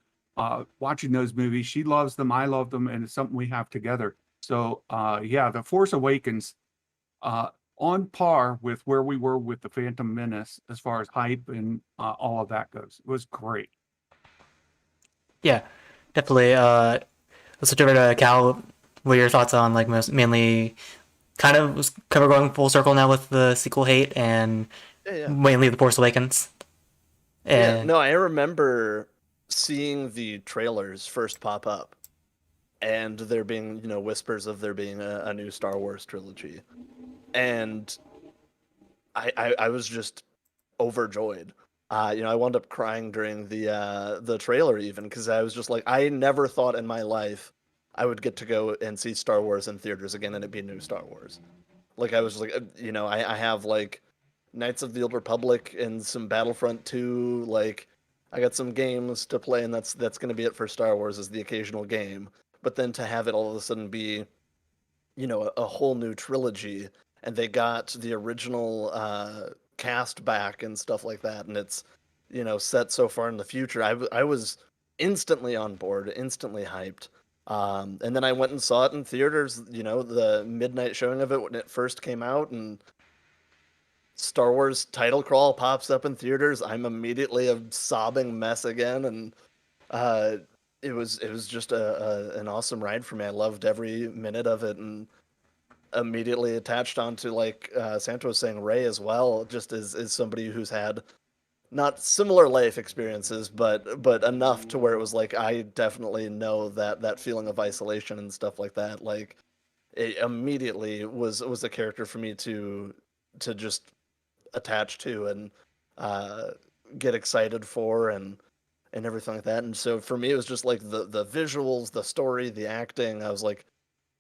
watching those movies. She loves them, I love them, and it's something we have together. So yeah, The Force Awakens, on par with where we were with The Phantom Menace as far as hype and all of that goes. It was great. Yeah, definitely. Let's switch over to Cal. What are your thoughts on like mainly kind of was cover going full circle now with the sequel Hate and Yeah. mainly The Force Awakens? Yeah, And no, I remember seeing the trailers first pop up, and there being, whispers of there being a new Star Wars trilogy, and I was just overjoyed. I wound up crying during the trailer even because I was just like, I never thought in my life I would get to go and see Star Wars in theaters again and it be new Star Wars. Like I was like, I have like Knights of the Old Republic and some Battlefront 2. Like I got some games to play, and that's going to be it for Star Wars as the occasional game. But then to have it all of a sudden be, a whole new trilogy, and they got the original cast back and stuff like that, and it's, set so far in the future. I was instantly on board, instantly hyped. And then I went and saw it in theaters, the midnight showing of it when it first came out, and Star Wars title crawl pops up in theaters. I'm immediately a sobbing mess again, and uh, it was just an awesome ride for me. I loved every minute of it, and immediately attached onto, like Santo was saying, Ray as well. Just as somebody who's had not similar life experiences, but enough to where it was like I definitely know that feeling of isolation and stuff like that. Like it immediately was a character for me to just attach to and uh, get excited for and everything like that. And so for me, it was just like the visuals, the story, the acting. I was like,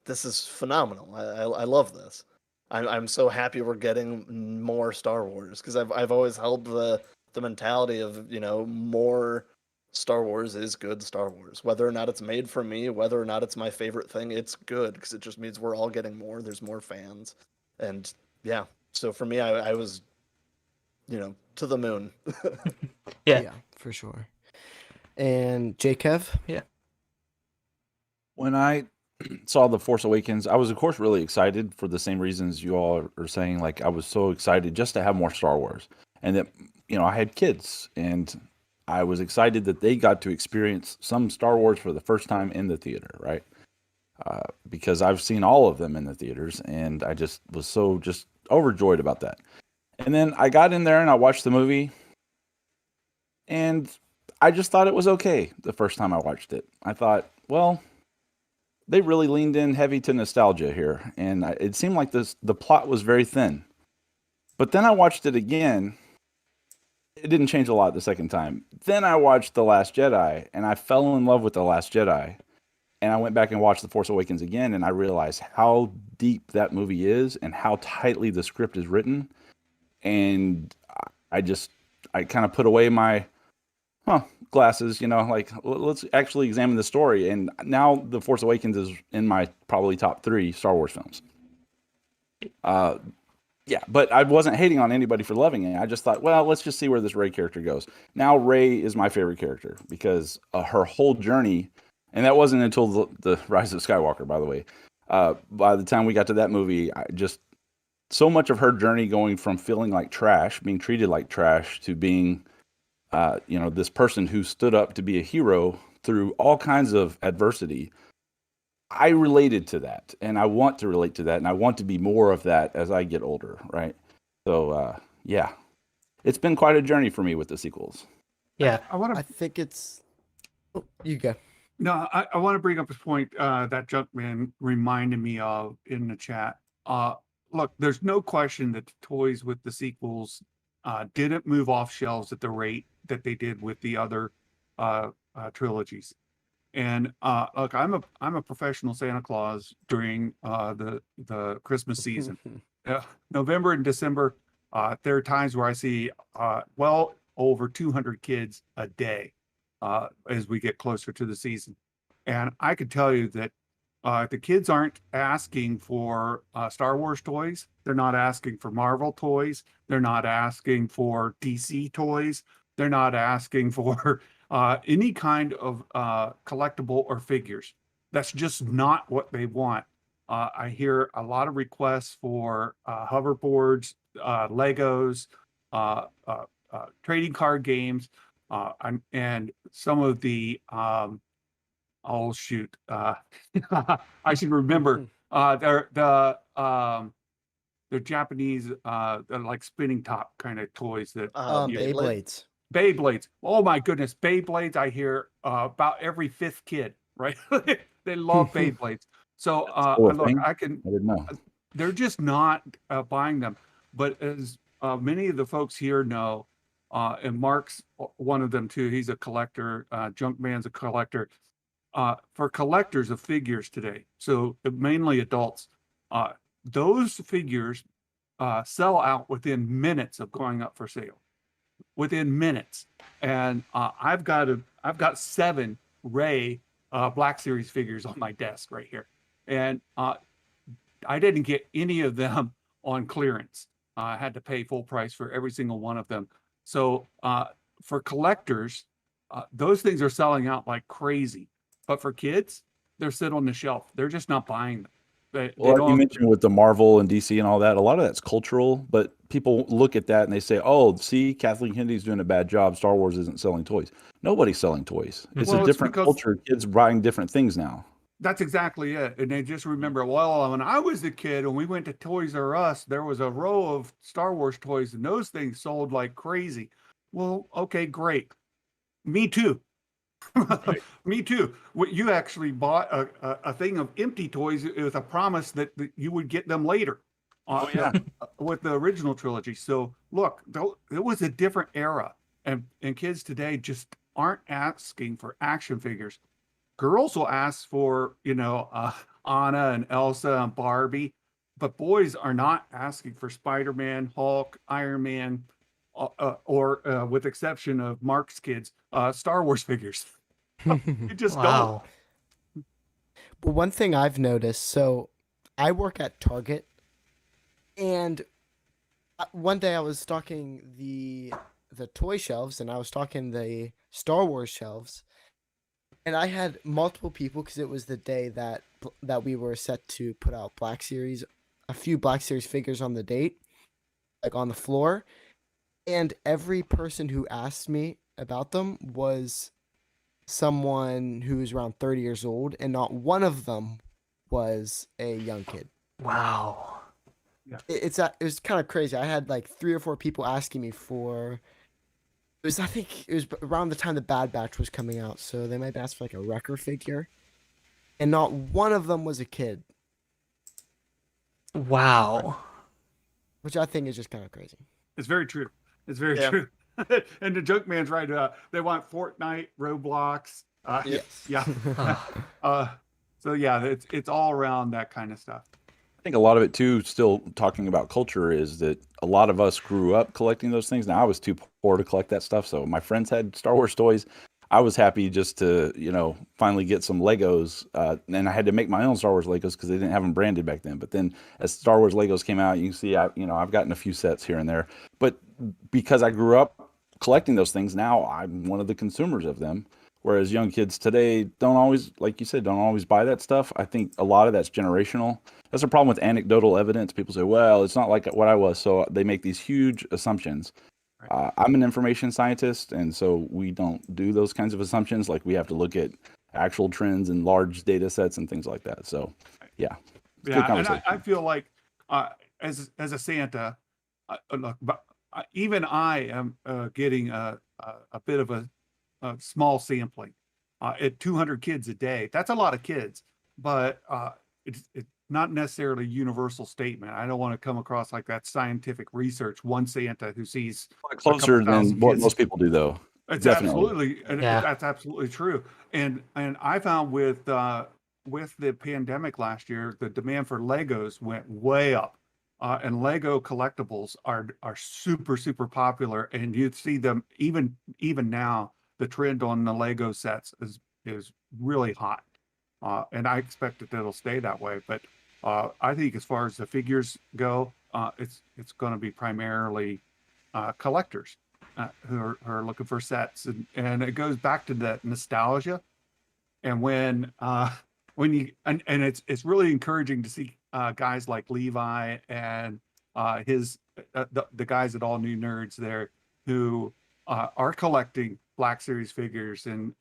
this is phenomenal. I love this. I'm so happy we're getting more Star Wars because I've always held the mentality of more Star Wars is good Star Wars. Whether or not it's made for me, whether or not it's my favorite thing, it's good because it just means we're all getting more. There's more fans, and yeah. So for me, I was to the moon. yeah, Yeah, for sure. And Jkev? yeah, When I saw The Force Awakens, I was, of course, really excited for the same reasons you all are saying. Like, I was so excited just to have more Star Wars. And that, I had kids, and I was excited that they got to experience some Star Wars for the first time in the theater, right? Because I've seen all of them in the theaters, and I just was so just overjoyed about that. And then I got in there and I watched the movie, and I just thought it was okay the first time I watched it. I thought, well, they really leaned in heavy to nostalgia here, and it seemed like the plot was very thin. But then I watched it again. It didn't change a lot the second time. Then I watched The Last Jedi, and I fell in love with The Last Jedi. And I went back and watched The Force Awakens again, and I realized how deep that movie is and how tightly the script is written. And I kind of put away my glasses, like, let's actually examine the story. And now The Force Awakens is in my probably top 3 Star Wars films. Yeah, but I wasn't hating on anybody for loving it. I just thought, well, let's just see where this Rey character goes. Now Rey is my favorite character because her whole journey, and that wasn't until the Rise of Skywalker, by the way. By the time we got to that movie, so much of her journey going from feeling like trash, being treated like trash, to being, this person who stood up to be a hero through all kinds of adversity. I related to that, and I want to relate to that, and I want to be more of that as I get older, right? So, yeah, it's been quite a journey for me with the sequels. yeah. I think it's. Oh, you go. No, I want to bring up a point that Junkman reminded me of in the chat. look, there's no question that the toys with the sequels didn't move off shelves at the rate that they did with the other trilogies. And look, I'm a professional Santa Claus during the Christmas season. November and December, there are times where I see well over 200 kids a day as we get closer to the season. And I could tell you that the kids aren't asking for Star Wars toys. They're not asking for Marvel toys. They're not asking for DC toys. They're not asking for any kind of collectible or figures. That's just not what they want. I hear a lot of requests for hoverboards, Legos, trading card games, and some of the oh shoot, I should remember. They're Japanese, they're like spinning top kind of toys that Beyblades. Beyblades. Oh my goodness, Beyblades! I hear about every fifth kid, right? They love Beyblades. So look, I didn't know. They're just not buying them. But as many of the folks here know, and Mark's one of them too. He's a collector. Junkman's a collector. For collectors of figures today, so mainly adults, those figures sell out within minutes of going up for sale. Within minutes, and I've got 7 Rey Black Series figures on my desk right here, and I didn't get any of them on clearance. I had to pay full price for every single one of them. So for collectors, those things are selling out like crazy. But for kids, they're sitting on the shelf. They're just not buying them. Well, like you mentioned with the Marvel and DC and all that, a lot of that's cultural, but people look at that and they say, oh, see, Kathleen Kennedy's doing a bad job. Star Wars isn't selling toys. Nobody's selling toys. It's a different culture. Kids buying different things now. That's exactly it. And they just remember, well, when I was a kid and we went to Toys R Us, there was a row of Star Wars toys and those things sold like crazy. Well, okay, great. Me too. Me too. You actually bought a thing of empty toys with a promise that you would get them later. With the original trilogy. So look, it was a different era, and kids today just aren't asking for action figures. Girls will ask for Anna and Elsa and Barbie, but boys are not asking for Spider-Man, Hulk, Iron Man, or with exception of Mark's kids, Star Wars figures. You just don't. But one thing I've noticed, so I work at Target, and one day I was stocking the toy shelves, and I was stocking the Star Wars shelves, and I had multiple people because it was the day that we were set to put out a few Black Series figures on the date, like on the floor, and every person who asked me about them was someone who was around 30 years old, and not one of them was a young kid. Wow. Yeah. It was kind of crazy. I had like 3 or 4 people asking me for. I think it was around the time the Bad Batch was coming out, so they might have asked for like a Wrecker figure, and not one of them was a kid. Wow. Which I think is just kind of crazy. It's very true. It's very true. And the Junkman's right. They want Fortnite, Roblox. Yes. Yeah. So yeah, it's all around that kind of stuff. I think a lot of it too, still talking about culture, is that a lot of us grew up collecting those things. Now I was too poor to collect that stuff, so my friends had Star Wars toys. I was happy just to, finally get some Legos, and I had to make my own Star Wars Legos because they didn't have them branded back then. But then as Star Wars Legos came out, you can see, I've gotten a few sets here and there. But because I grew up collecting those things, now I'm one of the consumers of them. Whereas young kids today don't always, like you said, don't always buy that stuff. I think a lot of that's generational. That's a problem with anecdotal evidence. People say, well, it's not like what I was. So they make these huge assumptions. I'm an information scientist, and so we don't do those kinds of assumptions. Like, we have to look at actual trends and large data sets and things like that. So, yeah. And I feel like as a Santa, look, even I am getting a bit of a small sampling at 200 kids a day. That's a lot of kids, but it's not necessarily universal statement. I don't want to come across like that scientific research. One Santa who sees Closer than thousand what kids. most people do, though. It's Definitely. absolutely, Yeah. that's absolutely true. And I found with the pandemic last year, the demand for Legos went way up. And Lego collectibles are super, super popular. And you see them even now, the trend on the Lego sets is really hot. And I expect that it'll stay that way. But I think as far as the figures go, it's going to be primarily collectors who are looking for sets, and it goes back to that nostalgia. And when you and it's really encouraging to see guys like Levi and the guys at All New Nerds there who are collecting Black Series figures and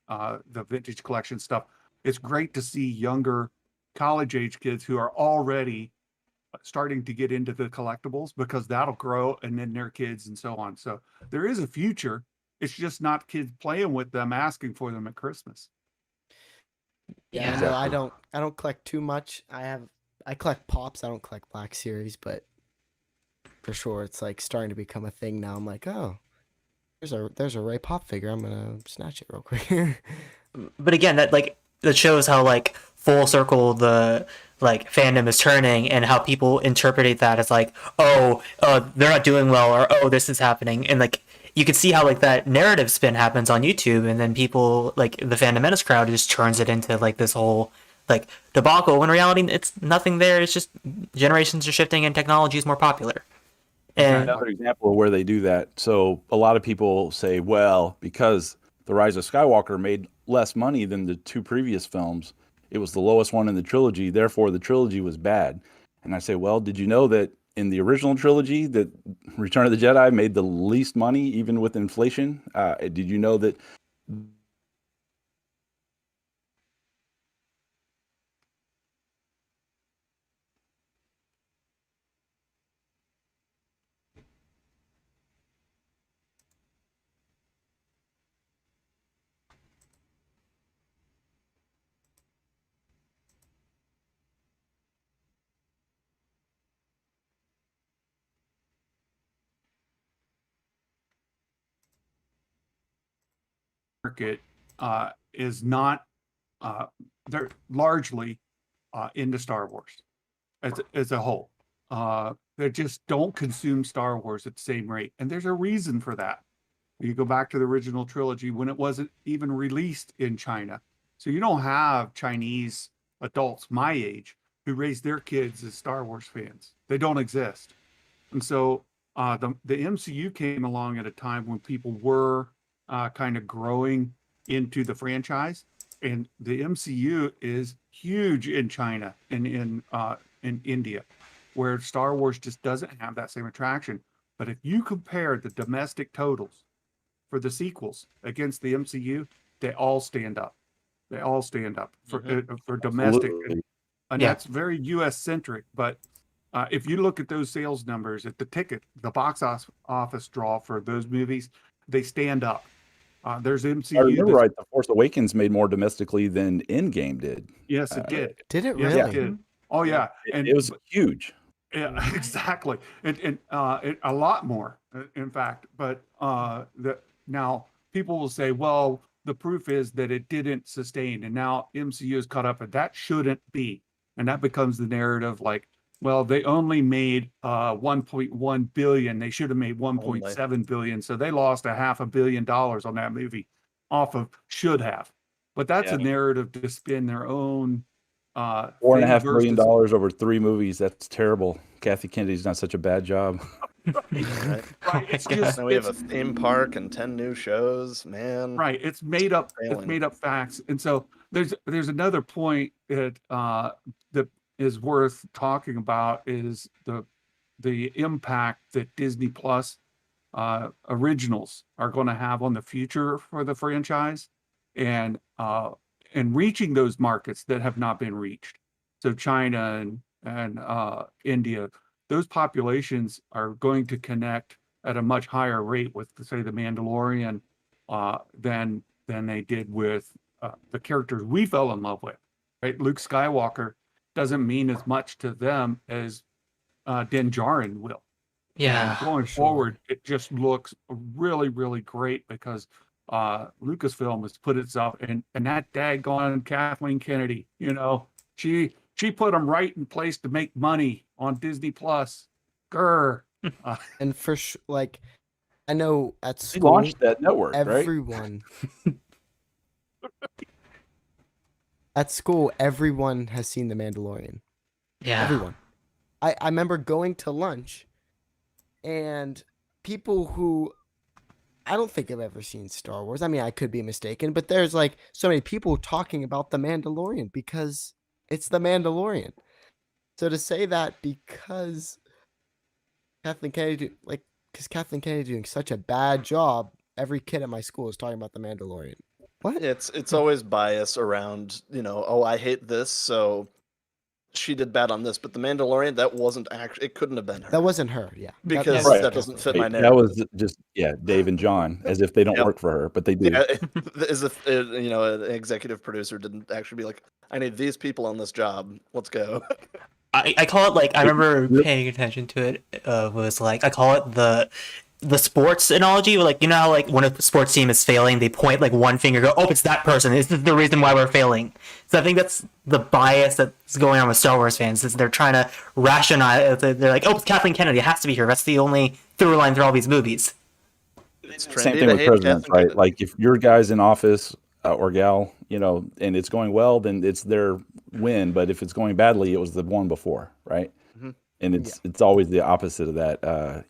the vintage collection stuff. It's great to see younger college age kids who are already starting to get into the collectibles, because that'll grow, and then their kids and so on. So there is a future. It's just not kids playing with them, asking for them at Christmas. Yeah, Yeah. no, I don't collect too much. I collect pops. I don't collect Black Series, but for sure it's like starting to become a thing now. I'm like, oh, there's a Ray Pop figure. I'm gonna snatch it real quick. But again, that shows how like full circle the like fandom is turning, and how people interpret that as like, oh, they're not doing well, or oh, this is happening. And like you can see how like that narrative spin happens on YouTube, and then people like the Fandom Menace crowd just turns it into like this whole like debacle, when in reality it's nothing there. It's just generations are shifting and technology is more popular. And Another example of where they do that. So a lot of people say, well, because The Rise of Skywalker made less money than the two previous films, it was the lowest one in the trilogy, therefore the trilogy was bad. And I say, well, did you know that in the original trilogy that Return of the Jedi made the least money even with inflation? Did you know that Market is not they're largely into Star Wars as a whole. They just don't consume Star Wars at the same rate, and there's a reason for that. You go back to the original trilogy when it wasn't even released in China, so you don't have Chinese adults my age who raise their kids as Star Wars fans. They don't exist. And so the MCU came along at a time when people were kind of growing into the franchise, and the MCU is huge in China and in India, where Star Wars just doesn't have that same attraction. But if you compare the domestic totals for the sequels against the MCU, they all stand up. They all stand up for domestic, and Yeah. that's very U.S. centric. But if you look at those sales numbers at the box office draw for those movies, they stand up. There's MCU. I remember right, The Force Awakens made more domestically than Endgame did. Yes, it did. Did it Yes, really? it did. Oh yeah, It was huge. yeah, exactly, and a lot more, in fact. But now people will say, well, the proof is that it didn't sustain, and now MCU is caught up, and that shouldn't be, and that becomes the narrative. Like, well, they only made 1.1 billion. They should have made 1.7 billion, so they lost $500 million on that movie, off of should have. But that's a narrative to spin their own. $4.5 billion versus- over 3 movies. That's terrible. Kathy Kennedy's done such a bad job. Right. Right, it's my God. just Now we have a it's- theme park and 10 new shows, man. right. It's made up. It's Failing. made up facts. And so there's another point that that is worth talking about, is the impact that Disney Plus originals are going to have on the future for the franchise, and reaching those markets that have not been reached. So China and India, those populations are going to connect at a much higher rate with, say, the Mandalorian than they did with the characters we fell in love with. Right, Luke Skywalker doesn't mean as much to them as Din Djarin will. Yeah. And going sure. forward, it just looks really, really great because Lucasfilm has put itself and that daggone Kathleen Kennedy, she put them right in place to make money on Disney Plus. Grr. And like, I know at She school, launched that network, right? everyone at school, everyone has seen The Mandalorian. Yeah. Everyone. I remember going to lunch, and people who I don't think have ever seen Star Wars. I mean, I could be mistaken, but there's like so many people talking about The Mandalorian because it's The Mandalorian. So to say that because Kathleen Kennedy, doing such a bad job, every kid at my school is talking about The Mandalorian. What? It's always bias around, oh, I hate this, so she did bad on this. But the Mandalorian, that wasn't actually, it couldn't have been her. That wasn't her, yeah. Because Right. that doesn't fit my Right, narrative. that was just Dave and John, as if they don't Yep. work for her, but they do. Yeah, as if an executive producer didn't actually be like, I need these people on this job. Let's go. I call it like I remember paying attention to it. Was like I call it the sports analogy. Like how like when a sports team is failing, they point like one finger, go, oh, it's that person. This is the reason why we're failing. So I think that's the bias that's going on with Star Wars fans. Is they're trying to rationalize. They're like, oh, it's Kathleen Kennedy. It has to be her. That's the only through line through all these movies. It's Same trendy thing to with hate presidents, Kathleen right? Kennedy. Like if your guy's in office or gal, and it's going well, then it's their win. But if it's going badly, it was the one before, right? Mhm. And it's always the opposite of that.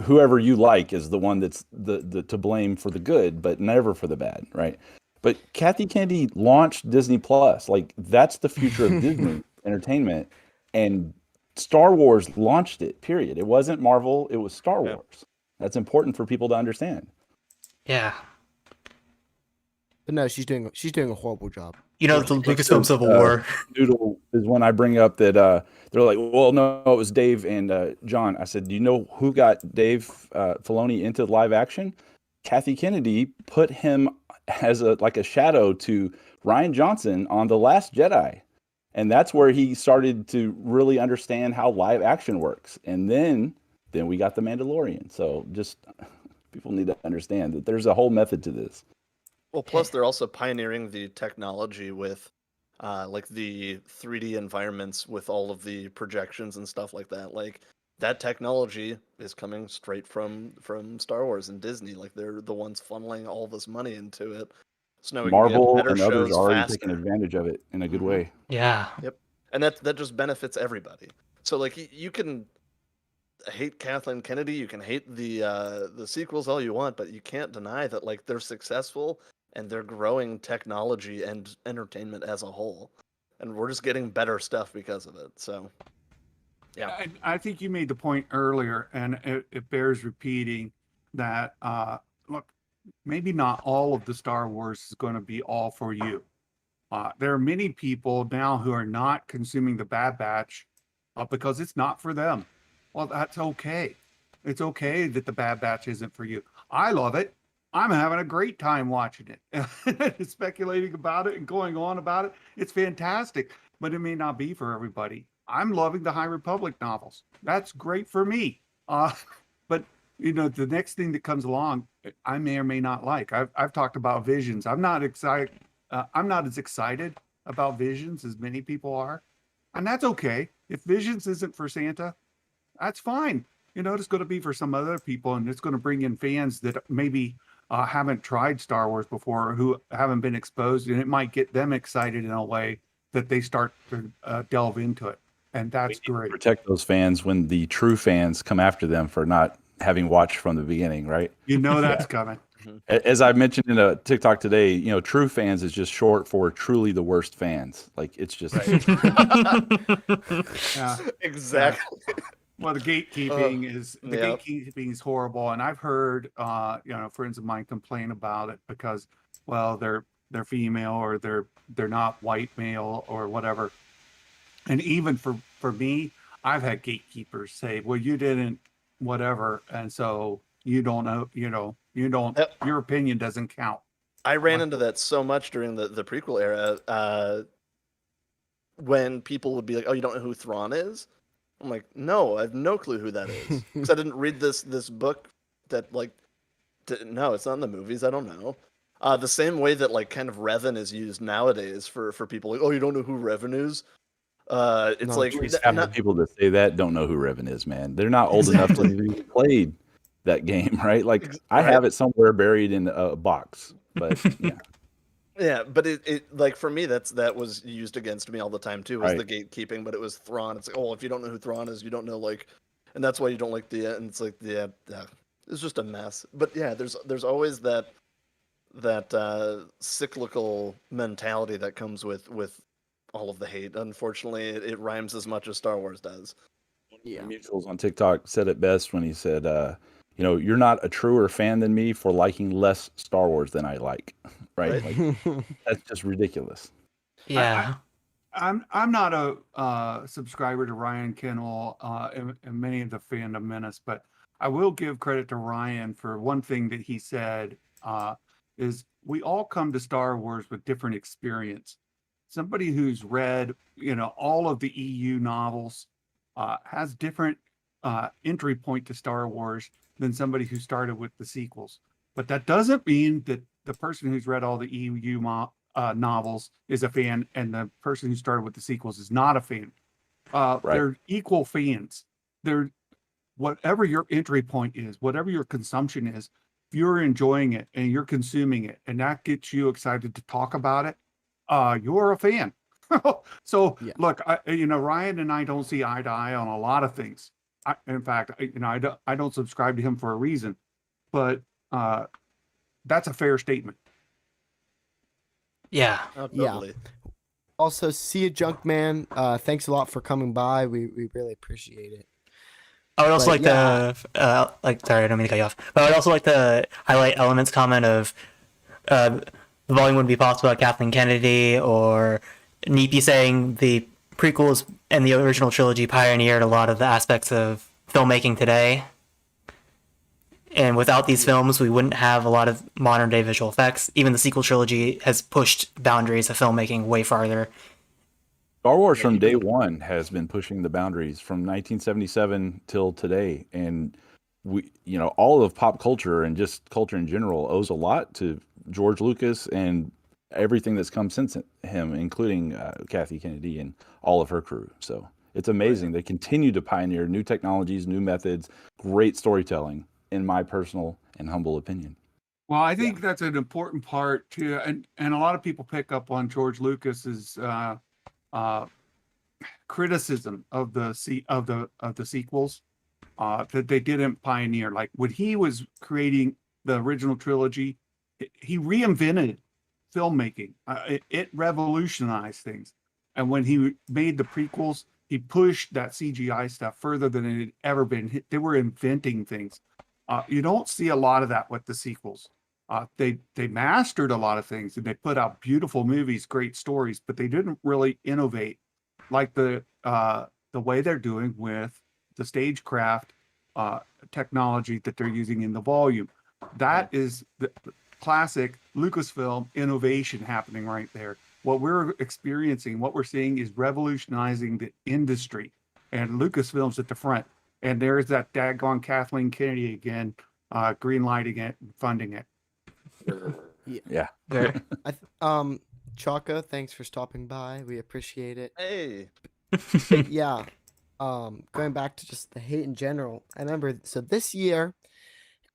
Whoever you like is the one that's the to blame for the good, but never for the bad, right? But Kathy Kennedy launched Disney Plus. Like that's the future of Disney entertainment, and Star Wars launched it. Period. It wasn't Marvel. It was Star Yeah. Wars. That's important for people to understand. Yeah. But no, she's doing a horrible job. The Lucasfilm Civil War. Noodle is when I bring up that they're like, well, no, it was Dave and John. I said, do you know who got Dave Filoni into live action? Kathy Kennedy put him as a shadow to Rian Johnson on The Last Jedi. And that's where he started to really understand how live action works. And then we got The Mandalorian. So just people need to understand that there's a whole method to this. Well, plus they're also pioneering the technology with like the 3D environments with all of the projections and stuff like that. Like that technology is coming straight from Star Wars and Disney. Like they're the ones funneling all this money into it. So now we can Marvel get better and others shows are already faster. taking advantage of it in a good way. Yeah. Yep. And that just benefits everybody. So like you can hate Kathleen Kennedy, you can hate the sequels all you want, but you can't deny that like they're successful and they're growing technology and entertainment as a whole. And we're just getting better stuff because of it. So yeah. I think you made the point earlier, and it bears repeating that look, maybe not all of the Star Wars is going to be all for you. There are many people now who are not consuming the Bad Batch because it's not for them. Well, that's okay. It's okay that the Bad Batch isn't for you. I love it. I'm having a great time watching it, speculating about it and going on about it. It's fantastic, but it may not be for everybody. I'm loving the High Republic novels. That's great for me. But the next thing that comes along, I may or may not like. I've talked about Visions. I'm not excited. I'm not as excited about Visions as many people are, and that's okay. If Visions isn't for Santa, that's fine. It's going to be for some other people, and it's going to bring in fans that maybe haven't tried Star Wars before, who haven't been exposed, and it might get them excited in a way that they start to delve into it, and that's great. Protect those fans when the true fans come after them for not having watched from the beginning, right? That's coming. As I mentioned in a TikTok today, true fans is just short for truly the worst fans. Like it's just Yeah. Exactly. Well, the gatekeeping Yep. gatekeeping is horrible, and I've heard friends of mine complain about it because, well, they're female or they're not white male or whatever. And even for me, I've had gatekeepers say, "Well, you didn't whatever, and so you don't know, you don't. Yep. Your opinion doesn't count." I ran into that so much during the prequel era. when people would be like, "Oh, you don't know who Thrawn is?" I'm like, "No, I have no clue who that is because I didn't read this book that like no, it's not in the movies. I don't know." The same way that like kind of Revan is used nowadays for people like, "Oh, you don't know who Revan is?" It's No, like true. Half the people that say that don't know who Revan is, man. They're not old enough to have even played that game, right? Like I right. have it somewhere buried in a box, but yeah, Yeah, but it like for me that was used against me all the time too, was right. the gatekeeping, but it was Thrawn. It's like, oh, if you don't know who Thrawn is, you don't know like, and that's why you don't like the and it's like yeah, it's just a mess. But yeah, there's always that cyclical mentality that comes with all of the hate. Unfortunately, it rhymes as much as Star Wars does. Yeah. Mutuals on TikTok said it best when he said, you know, you're not a truer fan than me for liking less Star Wars than I like, right? Right. Like that's just ridiculous. Yeah. I'm not a subscriber to Ryan Kennel and many of the fandom menace, but I will give credit to Ryan for one thing that he said is we all come to Star Wars with different experience. Somebody who's read, you know, all of the EU novels has different entry point to Star Wars than somebody who started with the sequels. But that doesn't mean that the person who's read all the EU novels is a fan, and the person who started with the sequels is not a fan. Right. They're equal fans. They're whatever your entry point is, whatever your consumption is. If you're enjoying it and you're consuming it, and that gets you excited to talk about it, you're a fan. So Yeah. look, you know, Ryan and I don't see eye to eye on a lot of things. In fact, you know, I don't subscribe to him for a reason, but that's a fair statement. Yeah. Oh, Yeah. totally. Also, see you, Junkman. Thanks a lot for coming by. We really appreciate it. I would also But like yeah, to, sorry, I don't mean to cut you off, but I would also like to highlight Element's comment of the volume wouldn't be possible without Kathleen Kennedy, or Neepy saying the prequels and the original trilogy pioneered a lot of the aspects of filmmaking today. And without these films, we wouldn't have a lot of modern day visual effects. Even the sequel trilogy has pushed boundaries of filmmaking way farther. Star Wars Yeah, from day even one has been pushing the boundaries from 1977 till today, and we, you know, all of pop culture and just culture in general owes a lot to George Lucas and everything that's come since him, including Kathy Kennedy and all of her crew. So it's amazing. They continue to pioneer new technologies, new methods, great storytelling, in my personal and humble opinion. Well, I think that's an important part too, and a lot of people pick up on George Lucas's criticism of the sequels that they didn't pioneer. Like when he was creating the original trilogy, he reinvented filmmaking. It revolutionized things. And when he made the prequels, he pushed that CGI stuff further than it had ever been. They were inventing things. You don't see a lot of that with the sequels. They mastered a lot of things and they put out beautiful movies, great stories, but they didn't really innovate like the way they're doing with the stagecraft technology that they're using in the volume. That is the classic Lucasfilm innovation happening right there. What we're experiencing, what we're seeing is revolutionizing the industry, and Lucasfilm's at the front. And there's that daggone Kathleen Kennedy again, green lighting it and funding it. Yeah. Chaka, thanks for stopping by. We appreciate it. Hey, Yeah. Going back to just the hate in general, I remember, so this year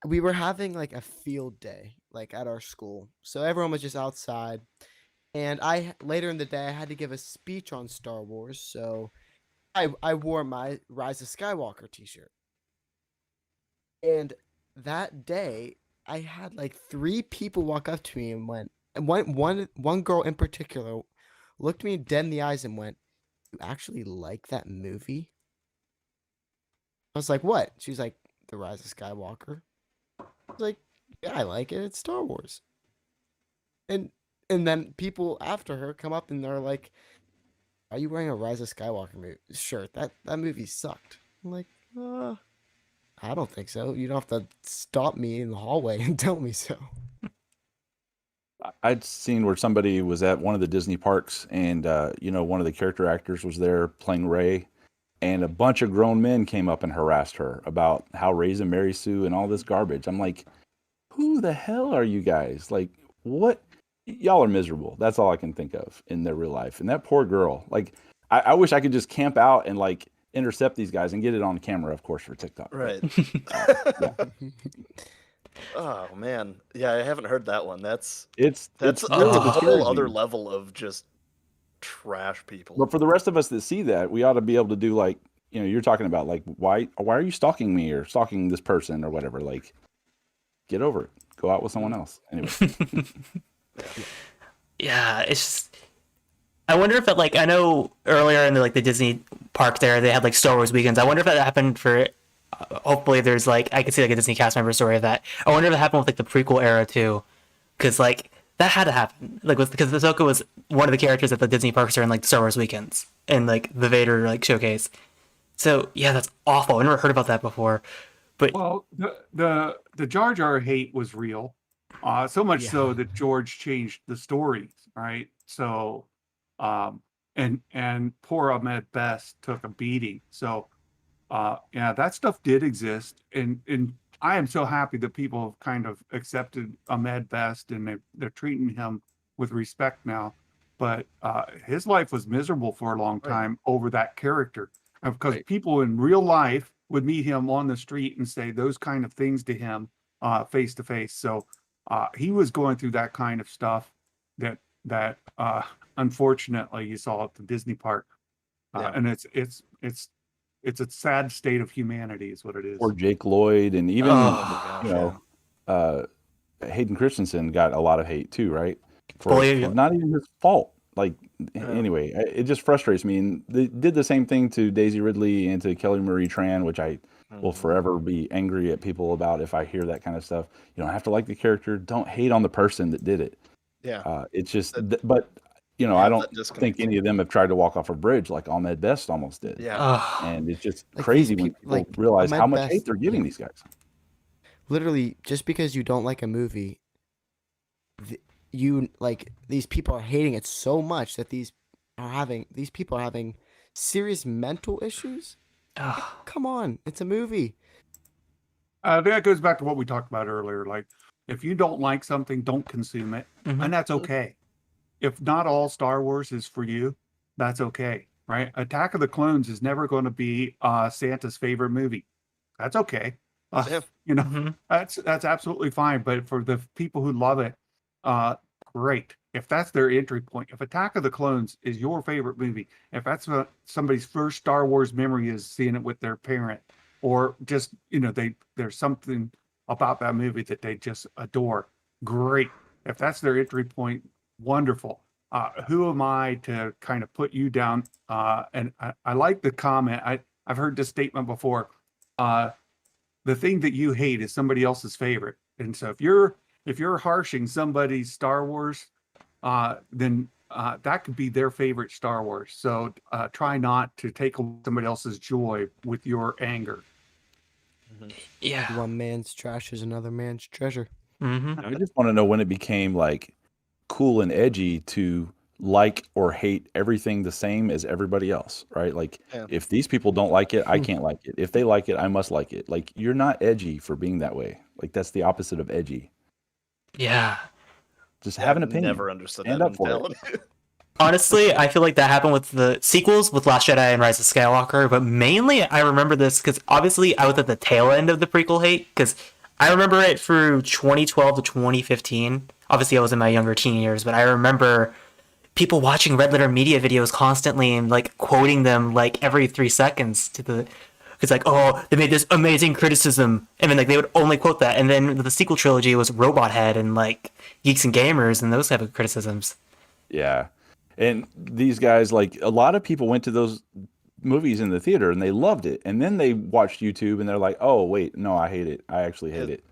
we were having like a field day like at our school, so everyone was just outside, and later in the day I had to give a speech on Star Wars, so I wore my Rise of Skywalker t-shirt, and that day I had like 3 people walk up to me and went, and one girl in particular looked me dead in the eyes and went, "You actually like that movie?" I was like, "What?" She's like, "The Rise of Skywalker." I was like, "Yeah, I like it. It's Star Wars." And then people after her come up and they're like, "Are you wearing a Rise of Skywalker shirt? That movie sucked." I'm like, I don't think so. You don't have to stop me in the hallway and tell me so. I'd seen where somebody was at one of the Disney parks, and one of the character actors was there playing Ray, and a bunch of grown men came up and harassed her about how Ray's a Mary Sue and all this garbage. I'm like, who the hell are you guys? Like, what? Y'all are miserable. That's all I can think of in their real life. And that poor girl, like, I wish I could just camp out and like intercept these guys and get it on camera, of course, for TikTok. Right. Yeah. Oh man, yeah, I haven't heard that one. That's It's a really whole discouraging. other level of just trash people. But for the rest of us that see that, we ought to be able to do like, you're talking about like, why are you stalking me or stalking this person or whatever? Like, get over it. Go out with someone else. Anyway. Yeah, it's just. I wonder if I know earlier in the Disney park there they had like Star Wars weekends. I wonder if that happened for. Hopefully, there's I could see like a Disney cast member story of that. I wonder if it happened with like the prequel era too, because that had to happen. Because Ahsoka was one of the characters at the Disney parks during like Star Wars weekends and like the Vader showcase. So yeah, that's awful. I never heard about that before. But Well, the Jar Jar hate was real, so much so that George changed the stories, right? So, and poor Ahmed Best took a beating. So, yeah, that stuff did exist, and I am so happy that people have kind of accepted Ahmed Best and they're treating him with respect now. But his life was miserable for a long time over that character, because people in real life would meet him on the street and say those kind of things to him face to face. So he was going through that kind of stuff that unfortunately you saw at the Disney park, and it's a sad state of humanity, is what it is. Or Jake Lloyd, and even Hayden Christensen got a lot of hate too, right? For not even his fault. Like, anyway, it just frustrates me. And they did the same thing to Daisy Ridley and to Kelly Marie Tran, which I will forever be angry at people about if I hear that kind of stuff. You don't have to like the character. Don't hate on the person that did it. Yeah. It's just, but I don't think any of them have tried to walk off a bridge like Ahmed Best almost did. Yeah. And it's just crazy when people realize how much hate they're giving these guys. Literally, just because you don't like a movie, these people are hating it so much that these people are having serious mental issues. Come on, it's a movie. That goes back to what we talked about earlier. Like, if you don't like something, don't consume it, and that's okay. If not all Star Wars is for you, that's okay, right? Attack of the Clones is never going to be Santa's favorite movie. That's okay. That's absolutely fine. But for the people who love it, great. If that's their entry point, if Attack of the Clones is your favorite movie, if that's what somebody's first Star Wars memory is, seeing it with their parent, or just there's something about that movie that they just adore, great. If that's their entry point, wonderful. Who am I to kind of put you down? And I like the comment. I've heard this statement before. The thing that you hate is somebody else's favorite. And so if you're harshing somebody's Star Wars, then that could be their favorite Star Wars. So try not to take somebody else's joy with your anger. Yeah. One man's trash is another man's treasure. I just want to know when it became like cool and edgy to like or hate everything the same as everybody else, right? Like, if these people don't like it, I can't like it. If they like it, I must like it. Like, you're not edgy for being that way. Like, that's the opposite of edgy. Yeah. Just have an opinion. Never understood Stand that up for mentality. Honestly, I feel like that happened with the sequels with Last Jedi and Rise of Skywalker, but mainly I remember this because obviously I was at the tail end of the prequel hate, because I remember it through 2012 to 2015. Obviously I was in my younger teen years, but I remember people watching Red Letter Media videos constantly and like quoting them like every 3 seconds to the... It's like, oh, they made this amazing criticism, and then like they would only quote that, and then the sequel trilogy was Robot Head and like Geeks and Gamers and those type of criticisms. Yeah. And these guys, like, a lot of people went to those movies in the theater and they loved it, and then they watched YouTube and they're like, oh wait, no, I hate it. I actually hate it.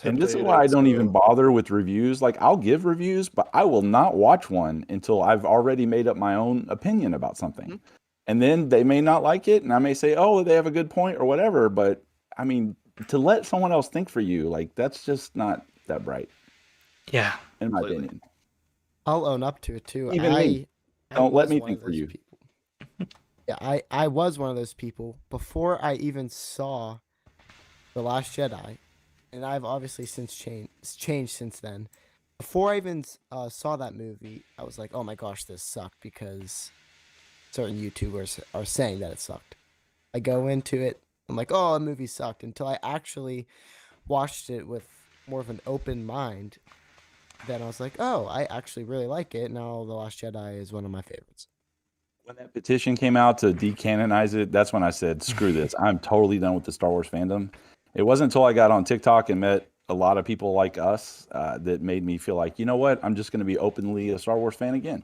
And this is why I don't even bother with reviews. Like, I'll give reviews, but I will not watch one until I've already made up my own opinion about something. And then they may not like it, and I may say, oh, they have a good point or whatever. But I mean, to let someone else think for you, like, that's just not that bright. Yeah. In my opinion. I'll own up to it too. Even me. I Don't let was me one think of for those you. people. Yeah, I was one of those people before I even saw The Last Jedi, and I've obviously since changed since then. Before I even saw that movie, I was like, "Oh my gosh, this sucked," because certain YouTubers are saying that it sucked. I go into it, I'm like, "Oh, the movie sucked," until I actually watched it with more of an open mind. Then I was like, "Oh, I actually really like it." Now, The Last Jedi is one of my favorites. When that petition came out to decanonize it, that's when I said, screw this. I'm totally done with the Star Wars fandom. It wasn't until I got on TikTok and met a lot of people like us that made me feel like, you know what? I'm just going to be openly a Star Wars fan again.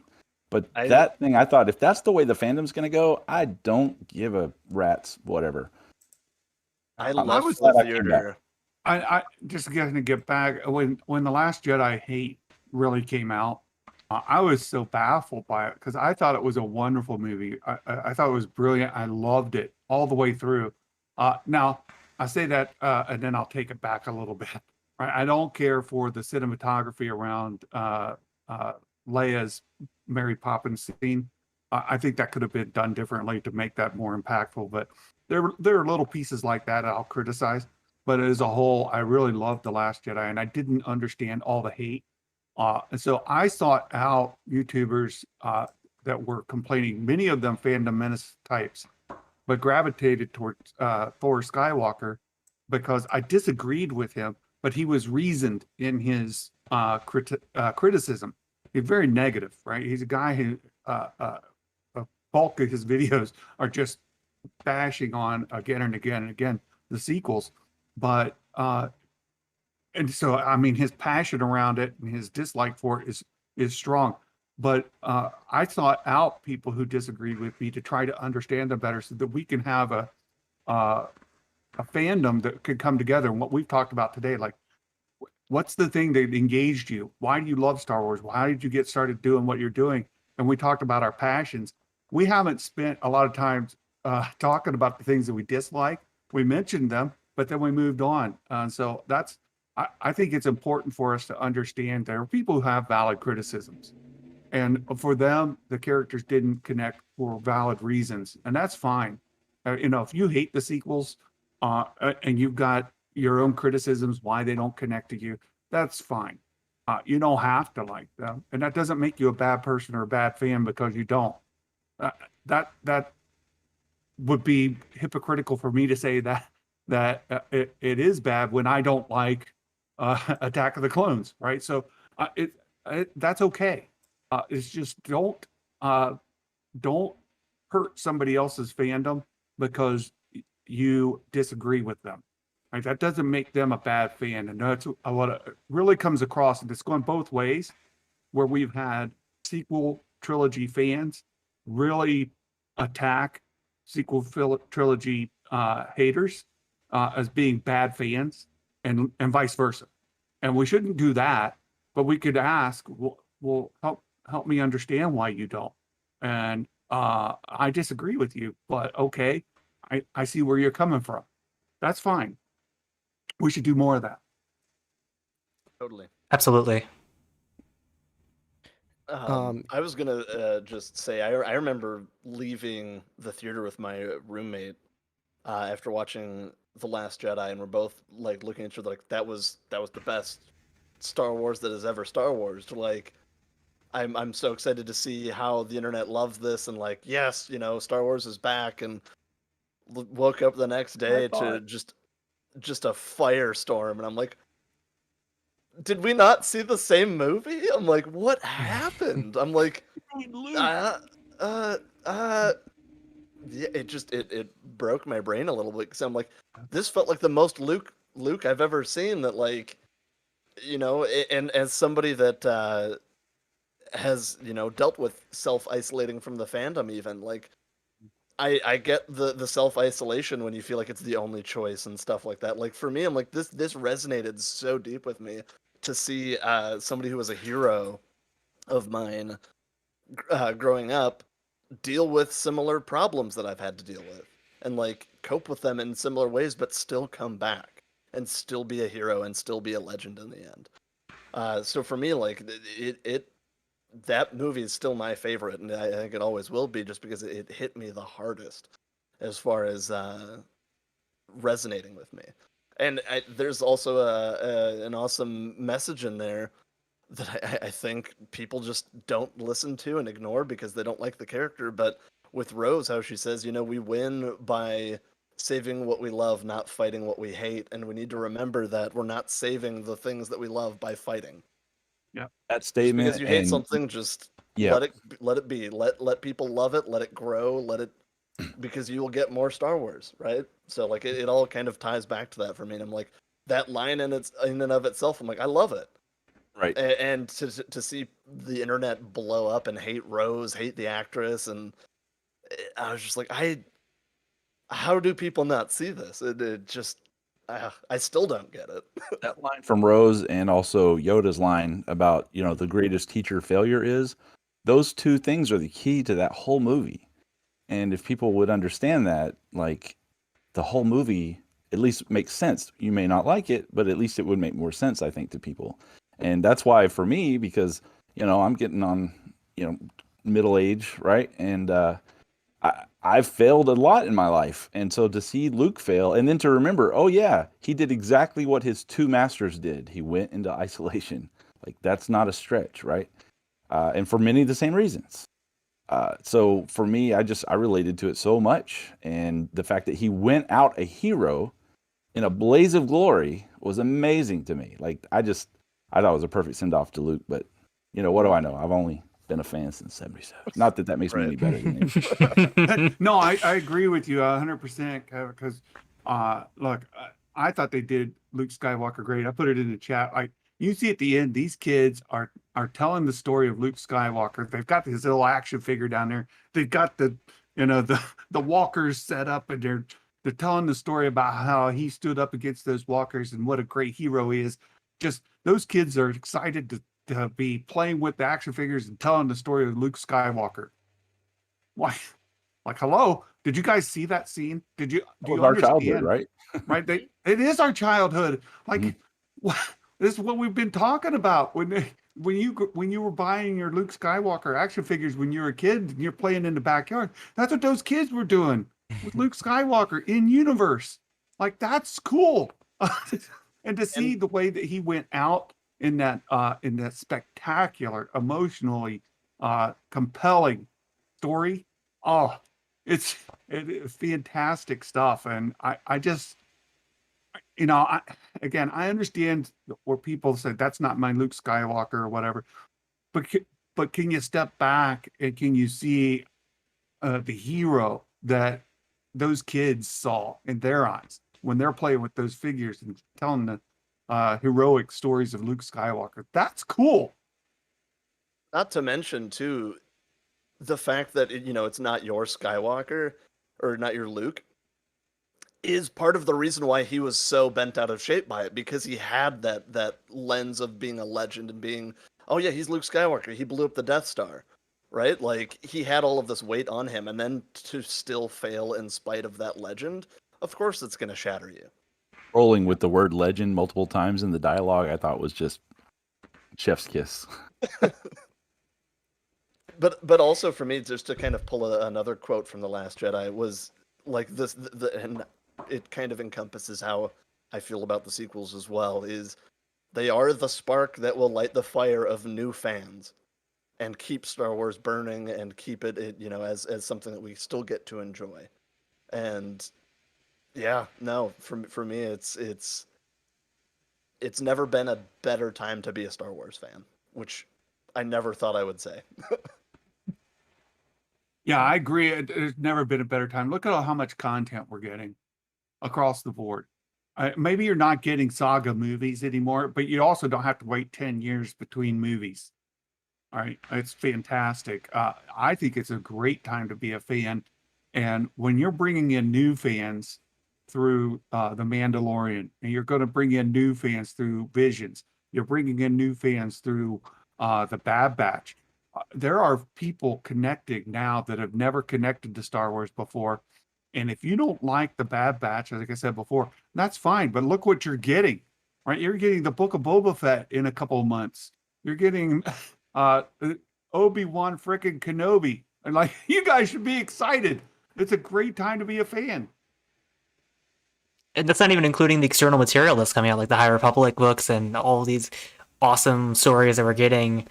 But I that thing, I thought, if that's the way the fandom's going to go, I don't give a rat's whatever. I I left was the glad I came back. theater. I just going to get back when the Last Jedi Hate really came out. I was so baffled by it because I thought it was a wonderful movie. I thought it was brilliant. I loved it all the way through. Now I say that, and then I'll take it back a little bit. Right? I don't care for the cinematography around Leia's Mary Poppins scene. I think that could have been done differently to make that more impactful. But there are little pieces like that I'll criticize. But as a whole, I really loved The Last Jedi, and I didn't understand all the hate. And so I sought out YouTubers that were complaining, many of them fandom menace types, but gravitated towards Thor Skywalker because I disagreed with him, but he was reasoned in his criticism. He's very negative, right? He's a guy who a bulk of his videos are just bashing on again and again and again the sequels, but and so I mean his passion around it and his dislike for it is strong. But I sought out people who disagreed with me to try to understand them better, so that we can have uh, a fandom that could come together. And what we've talked about today, like what's the thing that engaged you? Why do you love Star Wars? Why did you get started doing what you're doing? And we talked about our passions. We haven't spent a lot of times talking about the things that we dislike. We mentioned them, but then we moved on. So I think it's important for us to understand there are people who have valid criticisms. And for them, the characters didn't connect for valid reasons. And that's fine. If you hate the sequels and you've got your own criticisms why they don't connect to you, that's fine. You don't have to like them, and that doesn't make you a bad person or a bad fan because you don't. That would be hypocritical for me to say that it is bad when I don't like Attack of the Clones, right? So that's okay. It's just don't hurt somebody else's fandom because you disagree with them. Right? That doesn't make them a bad fan. And that's what it really comes across. And it's going both ways, where we've had sequel trilogy fans really attack sequel trilogy haters as being bad fans, and vice versa. And we shouldn't do that, but we could ask, well help me understand why you don't. And I disagree with you, but okay, I see where you're coming from. That's fine. We should do more of that. Totally. Absolutely. I was gonna just say I remember leaving the theater with my roommate after watching The Last Jedi, and we're both like looking at each other like that was the best Star Wars that has ever Star Wars. Like I'm so excited to see how the internet loves this, and like yes, Star Wars is back, and woke up the next day to just a firestorm, and I'm like, did we not see the same movie? I'm like, what happened? I'm like, uh, uh, uh, yeah, it broke my brain a little bit because I'm like, this felt like the most Luke I've ever seen. That like, and as somebody that has dealt with self isolating from the fandom, even like, I get the self isolation when you feel like it's the only choice and stuff like that. Like for me, I'm like this resonated so deep with me to see somebody who was a hero of mine growing up deal with similar problems that I've had to deal with and like cope with them in similar ways, but still come back and still be a hero and still be a legend in the end. So for me, like that movie is still my favorite, and I think it always will be, just because it hit me the hardest as far as resonating with me. And there's also an awesome message in there that I think people just don't listen to and ignore because they don't like the character. But with Rose, how she says, we win by saving what we love, not fighting what we hate. And we need to remember that we're not saving the things that we love by fighting. Yeah. That Just statement, because you hate and something, just yeah, let it be. Let people love it, let it grow, let it, because you will get more Star Wars, right? So like it all kind of ties back to that for me. And I'm like, that line in and of itself, I'm like, I love it. right. And to see the internet blow up and hate Rose, hate the actress, and I was just like, how do people not see this? It just, I still don't get it. That line from Rose and also Yoda's line about, the greatest teacher failure is, those two things are the key to that whole movie. And if people would understand that, like, the whole movie at least makes sense. You may not like it, but at least it would make more sense, I think, to people. And that's why for me, because, I'm getting on, middle age, right? And I've failed a lot in my life. And so to see Luke fail and then to remember, oh yeah, he did exactly what his two masters did. He went into isolation. Like, that's not a stretch, right? And for many of the same reasons. So for me, I related to it so much. And the fact that he went out a hero in a blaze of glory was amazing to me. Like, I thought it was a perfect send off to Luke, but what do I know? I've only been a fan since 77. Not that makes me any better than him. No, I agree with you 100%, because look, I thought they did Luke Skywalker great. I put it in the chat. Like, you see at the end, these kids are telling the story of Luke Skywalker. They've got this little action figure down there. They've got the walkers set up, and they're telling the story about how he stood up against those walkers and what a great hero he is. Just, those kids are excited to be playing with the action figures and telling the story of Luke Skywalker. Why? Like, hello, did you guys see that scene? Do you our understand? childhood, right? Right? It is our childhood. Like, this is what we've been talking about. When you were buying your Luke Skywalker action figures when you were a kid and you're playing in the backyard, that's what those kids were doing with Luke Skywalker in universe. Like, that's cool. And to see the way that he went out in that spectacular, emotionally compelling story, it's fantastic stuff. And I just, again, I understand where people say that's not my Luke Skywalker or whatever, but can you step back and can you see the hero that those kids saw in their eyes when they're playing with those figures and telling the heroic stories of Luke Skywalker? That's cool. Not to mention, too, the fact that it's not your Skywalker or not your Luke is part of the reason why he was so bent out of shape by it, because he had that lens of being a legend and being, oh yeah, he's Luke Skywalker. He blew up the Death Star, right? Like, he had all of this weight on him, and then to still fail in spite of that legend, of course it's going to shatter you. Rolling with the word legend multiple times in the dialogue, I thought was just chef's kiss. But also for me, just to kind of pull another quote from The Last Jedi, was like this, and it kind of encompasses how I feel about the sequels as well, is they are the spark that will light the fire of new fans and keep Star Wars burning and keep it as something that we still get to enjoy. And yeah, no, for me, it's never been a better time to be a Star Wars fan, which I never thought I would say. Yeah, I agree. There's never been a better time. Look at how much content we're getting across the board. Maybe you're not getting saga movies anymore, but you also don't have to wait 10 years between movies. All right, it's fantastic. I think it's a great time to be a fan. And when you're bringing in new fans through The Mandalorian, and you're going to bring in new fans through Visions, you're bringing in new fans through The Bad Batch. There are people connecting now that have never connected to Star Wars before. And if you don't like The Bad Batch, like I said before, that's fine. But look what you're getting, right? You're getting the Book of Boba Fett in a couple of months. You're getting Obi-Wan frickin' Kenobi. And like, you guys should be excited. It's a great time to be a fan. And that's not even including the external material that's coming out, like the High Republic books and all these awesome stories that we're getting.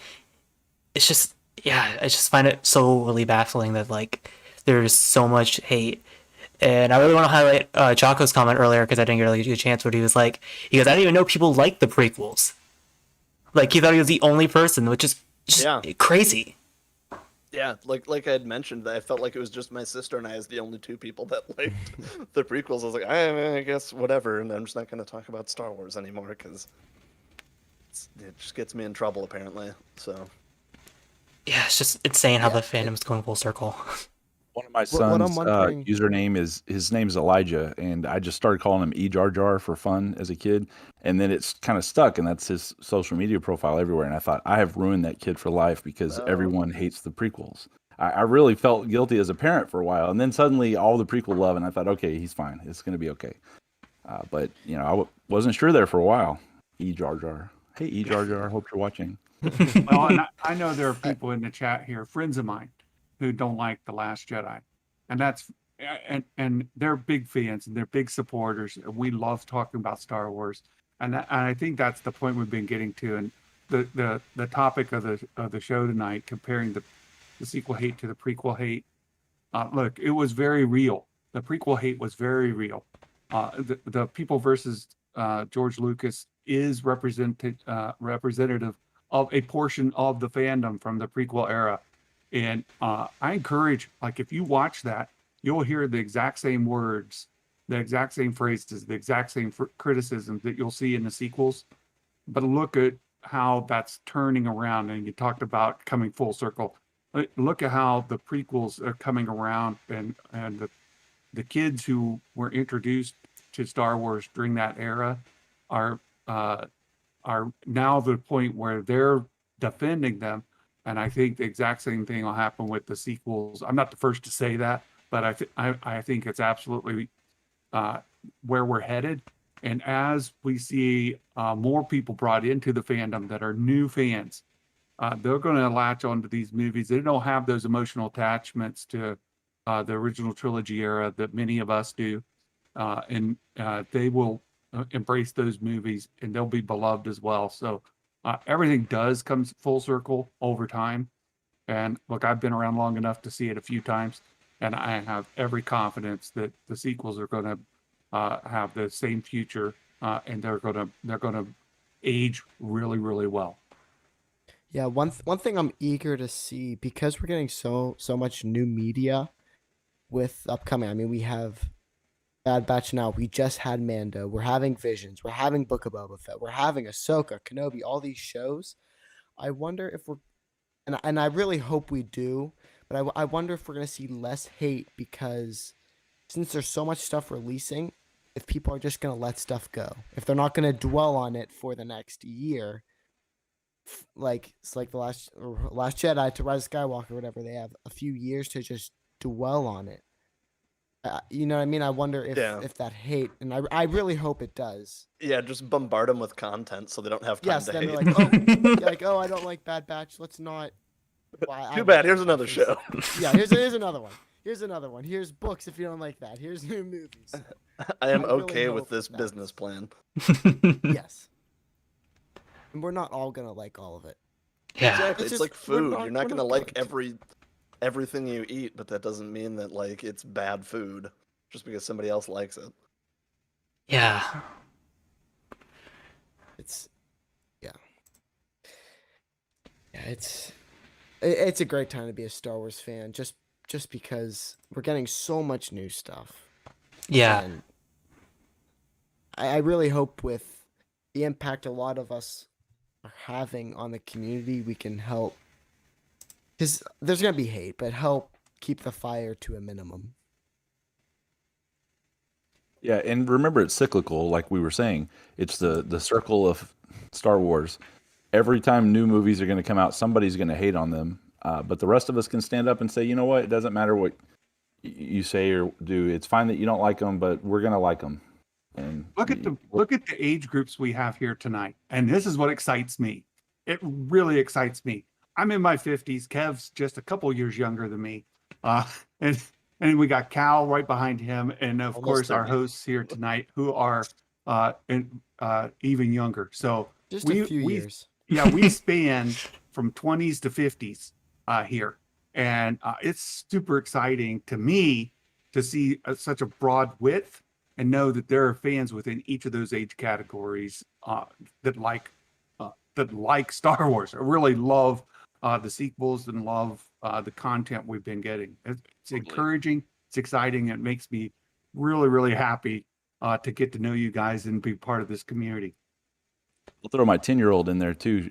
It's just, yeah, I just find it so really baffling that like there's so much hate. And I really want to highlight Chaco's comment earlier because I didn't really get a chance. Where he goes, I didn't even know people liked the prequels. Like he thought he was the only person, which is just crazy. Yeah, like I had mentioned, I felt like it was just my sister and I as the only two people that liked the prequels. I was like, I guess whatever, and I'm just not going to talk about Star Wars anymore because it just gets me in trouble apparently. So yeah, it's just insane how the fandom's going full circle. One of my What I'm son's wondering- username is his name's Elijah, and I just started calling him E Jar Jar for fun as a kid, and then it's kind of stuck, and that's his social media profile everywhere. And I thought I have ruined that kid for life because everyone hates the prequels. I really felt guilty as a parent for a while, and then suddenly all the prequel love, and I thought, okay, he's fine, it's going to be okay. But you know, wasn't sure there for a while. E Jar Jar, hey E Jar Jar, hope you're watching. Well, and I know there are people in the chat here, friends of mine, who don't like The Last Jedi. And that's and they're big fans and they're big supporters. And we love talking about Star Wars. And I think that's the point we've been getting to. And the topic of the show tonight, comparing the sequel hate to the prequel hate. Look, it was very real. The prequel hate was very real. The people versus George Lucas is representative of a portion of the fandom from the prequel era. And I encourage, like, if you watch that, you'll hear the exact same words, the exact same phrases, the exact same criticisms that you'll see in the sequels. But look at how that's turning around. And you talked about coming full circle. Look at how the prequels are coming around, and the kids who were introduced to Star Wars during that era are now the point where they're defending them. And I think the exact same thing will happen with the sequels. I'm not the first to say that, but I think it's absolutely where we're headed. And as we see more people brought into the fandom that are new fans, they're going to latch onto these movies. They don't have those emotional attachments to the original trilogy era that many of us do. And they will embrace those movies, and they'll be beloved as well. So everything does come full circle over time. And look, I've been around long enough to see it a few times, and I have every confidence that the sequels are going to have the same future, and they're going to age really, really well. Yeah, one thing I'm eager to see, because we're getting so much new media with upcoming. I mean, we have Bad Batch now. We just had Mando. We're having Visions. We're having Book of Boba Fett. We're having Ahsoka, Kenobi. All these shows. I wonder if we're, and I really hope we do, but I wonder if we're gonna see less hate, because since there's so much stuff releasing, if people are just gonna let stuff go, if they're not gonna dwell on it for the next year. Like it's like the last Jedi to Rise of Skywalker, whatever. They have a few years to just dwell on it. You know what I mean? I wonder if that hate, and I really hope it does. yeah, just bombard them with content so they don't have time Yes, to then hate. they're like, I don't like Bad Batch. Let's not. Well, Too bad. Here's another show. Yeah, here's another one. Here's another one. Here's books if you don't like that. Here's new movies. I am I really okay with hope this that business plan. Yes. And we're not all gonna like all of it. Yeah. Exactly. It's It's just- like we're food. not- You're not we're gonna not like going to. everything you eat, but that doesn't mean that like it's bad food just because somebody else likes it. Yeah. It's it's a great time to be a Star Wars fan, just because we're getting so much new stuff. Yeah. And I really hope with the impact a lot of us are having on the community, we can help. Because there's going to be hate, but help keep the fire to a minimum. Yeah, and remember, it's cyclical, like we were saying. It's the circle of Star Wars. Every time new movies are going to come out, somebody's going to hate on them. But the rest of us can stand up and say, you know what? It doesn't matter what you say or do. It's fine that you don't like them, but we're going to like them. And Look at the age groups we have here tonight, and this is what excites me. It really excites me. I'm in my 50s. Kev's just a couple years younger than me. And we got Cal right behind him, and of Almost course our 30. hosts here tonight who are even younger. So Just a few we years. yeah, we span from 20s to 50s here, and it's super exciting to me to see such a broad width and know that there are fans within each of those age categories that like Star Wars. I really love the sequels and love the content we've been getting. It's encouraging, it's exciting, it makes me really, really happy to get to know you guys and be part of this community. I'll throw my 10-year-old in there too.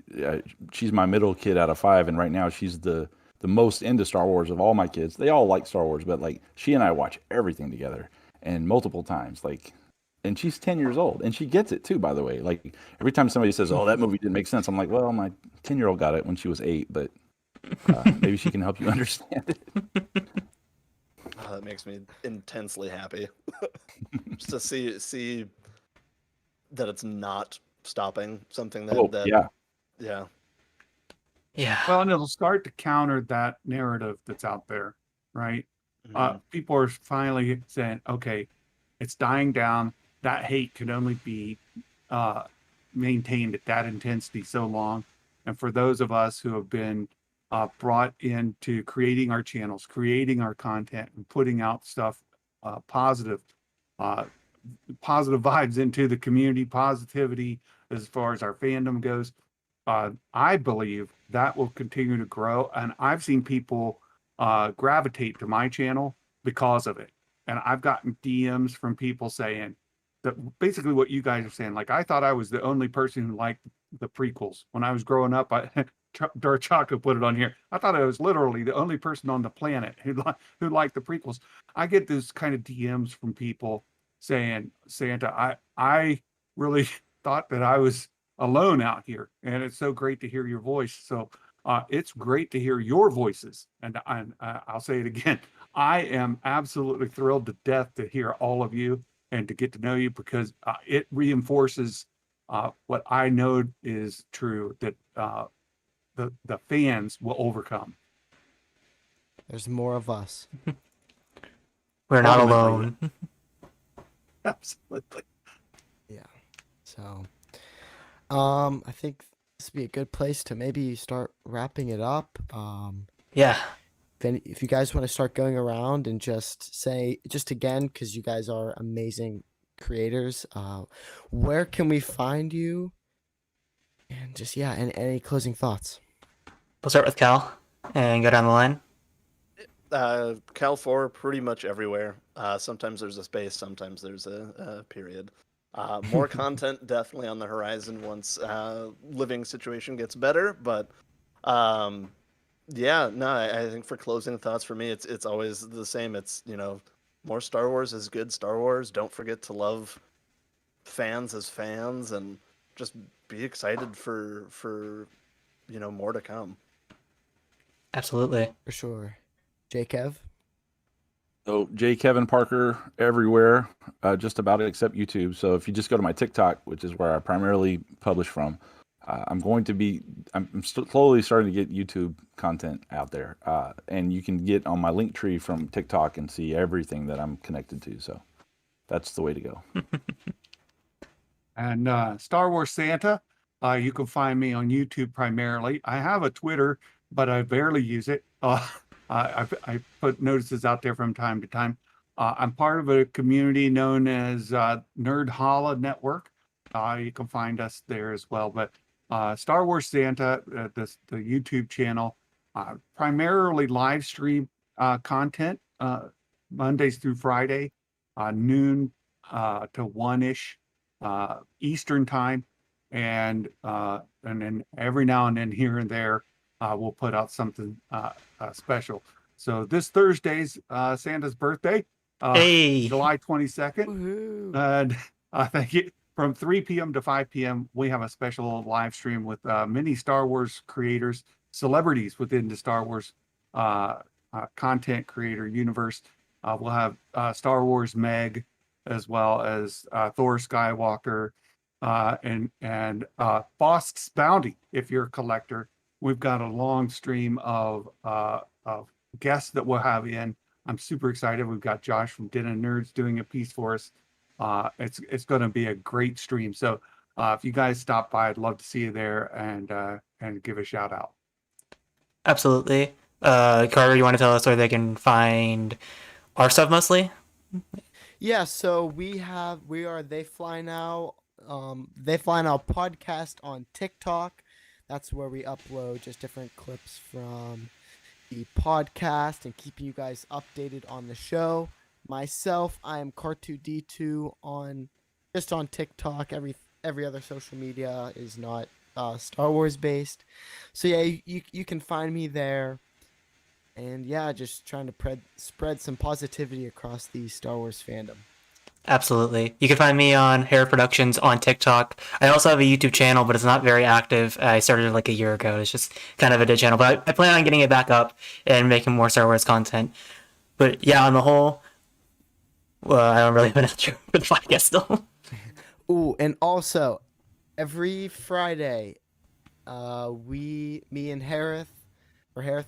She's my middle kid out of 5, and right now she's the most into Star Wars of all my kids. They all like Star Wars, but like she and I watch everything together and multiple times. Like, and she's 10 years old, and she gets it too. By the way, like every time somebody says, "Oh, that movie didn't make sense," I'm like, "Well, my 10-year-old got it when she was 8, but maybe she can help you understand it." That makes me intensely happy just to see that it's not stopping something that Yeah. Yeah. Well, and it'll start to counter that narrative that's out there, right? Mhm. People are finally saying, okay, it's dying down. That hate can only be maintained at that intensity so long. And for those of us who have been brought into creating our channels, creating our content, and putting out stuff positive vibes into the community, positivity as far as our fandom goes, I believe that will continue to grow. And I've seen people gravitate to my channel because of it. And I've gotten DMs from people saying that basically what you guys are saying. Like, I thought I was the only person who liked the prequels when I was growing up. Dark Chocolate put it on here. I thought I was literally the only person on the planet who liked the prequels. I get this kind of DMs from people saying, Santa, I really thought that I was alone out here, and it's so great to hear your voice. So it's great to hear your voices, and I'll say it again. I am absolutely thrilled to death to hear all of you and to get to know you, because it reinforces what I know is true, that the fans will overcome. There's more of us. We're not Ultimately. alone. Absolutely. Yeah. So, I think this would be a good place to maybe start wrapping it up. Yeah. If you guys want to start going around and just say, just again, because you guys are amazing creators, where can we find you? And just, yeah, and any closing thoughts? We'll start with Cal and go down the line. Cal 4 pretty much everywhere. Sometimes there's a space, sometimes there's a period. More content definitely on the horizon once living situation gets better, but yeah, no, I think for closing thoughts for me, it's always the same. It's, more Star Wars is good Star Wars. Don't forget to love fans as fans, and just be excited for more to come. Absolutely. For sure. Jkev? So Jkevinparker everywhere, just about except YouTube. So if you just go to my TikTok, which is where I primarily publish from, I'm slowly starting to get YouTube content out there, and you can get on my link tree from TikTok and see everything that I'm connected to. So that's the way to go. And Star Wars Santa, you can find me on YouTube primarily. I have a Twitter, but I barely use it. I put notices out there from time to time. I'm part of a community known as Nerd Holla Network. You can find us there as well. But Star Wars Santa, the YouTube channel, primarily live stream content Mondays through Friday, noon to 1-ish Eastern time, and then every now and then here and there we'll put out something special. So this Thursday's Santa's birthday, Hey. July 22nd, Woohoo. and thank you. From 3 p.m. to 5 p.m., we have a special live stream with many Star Wars creators, celebrities within the Star Wars content creator universe. We'll have Star Wars Meg, as well as Thor Skywalker, and Bosk's Bounty, if you're a collector. we've got a long stream of guests that we'll have in. I'm super excited. We've got Josh from Den of Nerds doing a piece for us. It's going to be a great stream. So if you guys stop by, I'd love to see you there and give a shout out. Absolutely. Carter, you want to tell us where they can find our stuff mostly? Yeah, so we are They Fly Now, They Fly Now podcast on TikTok. That's where we upload just different clips from the podcast and keeping you guys updated on the show. Myself, I am Car2D2 on TikTok. Every other social media is not Star Wars based. So yeah, you can find me there. And yeah, just trying to spread some positivity across the Star Wars fandom. Absolutely. You can find me on Hereth Productions on TikTok. I also have a YouTube channel, but it's not very active. I started it like a year ago. It's just kind of a dead channel, but I plan on getting it back up and making more Star Wars content. But yeah, on the whole, well, I don't really have an outro for the podcast still. Ooh, and also, every Friday, me and Hereth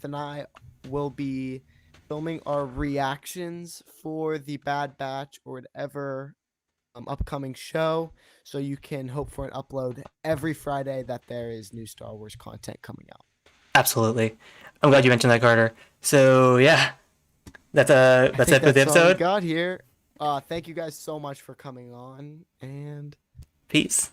and I will be filming our reactions for the Bad Batch or whatever upcoming show, so you can hope for an upload every Friday that there is new Star Wars content coming out. Absolutely. I'm glad you mentioned that, Carter. So yeah, that's it for the That's all we episode. got here. Thank you guys so much for coming on, and Peace.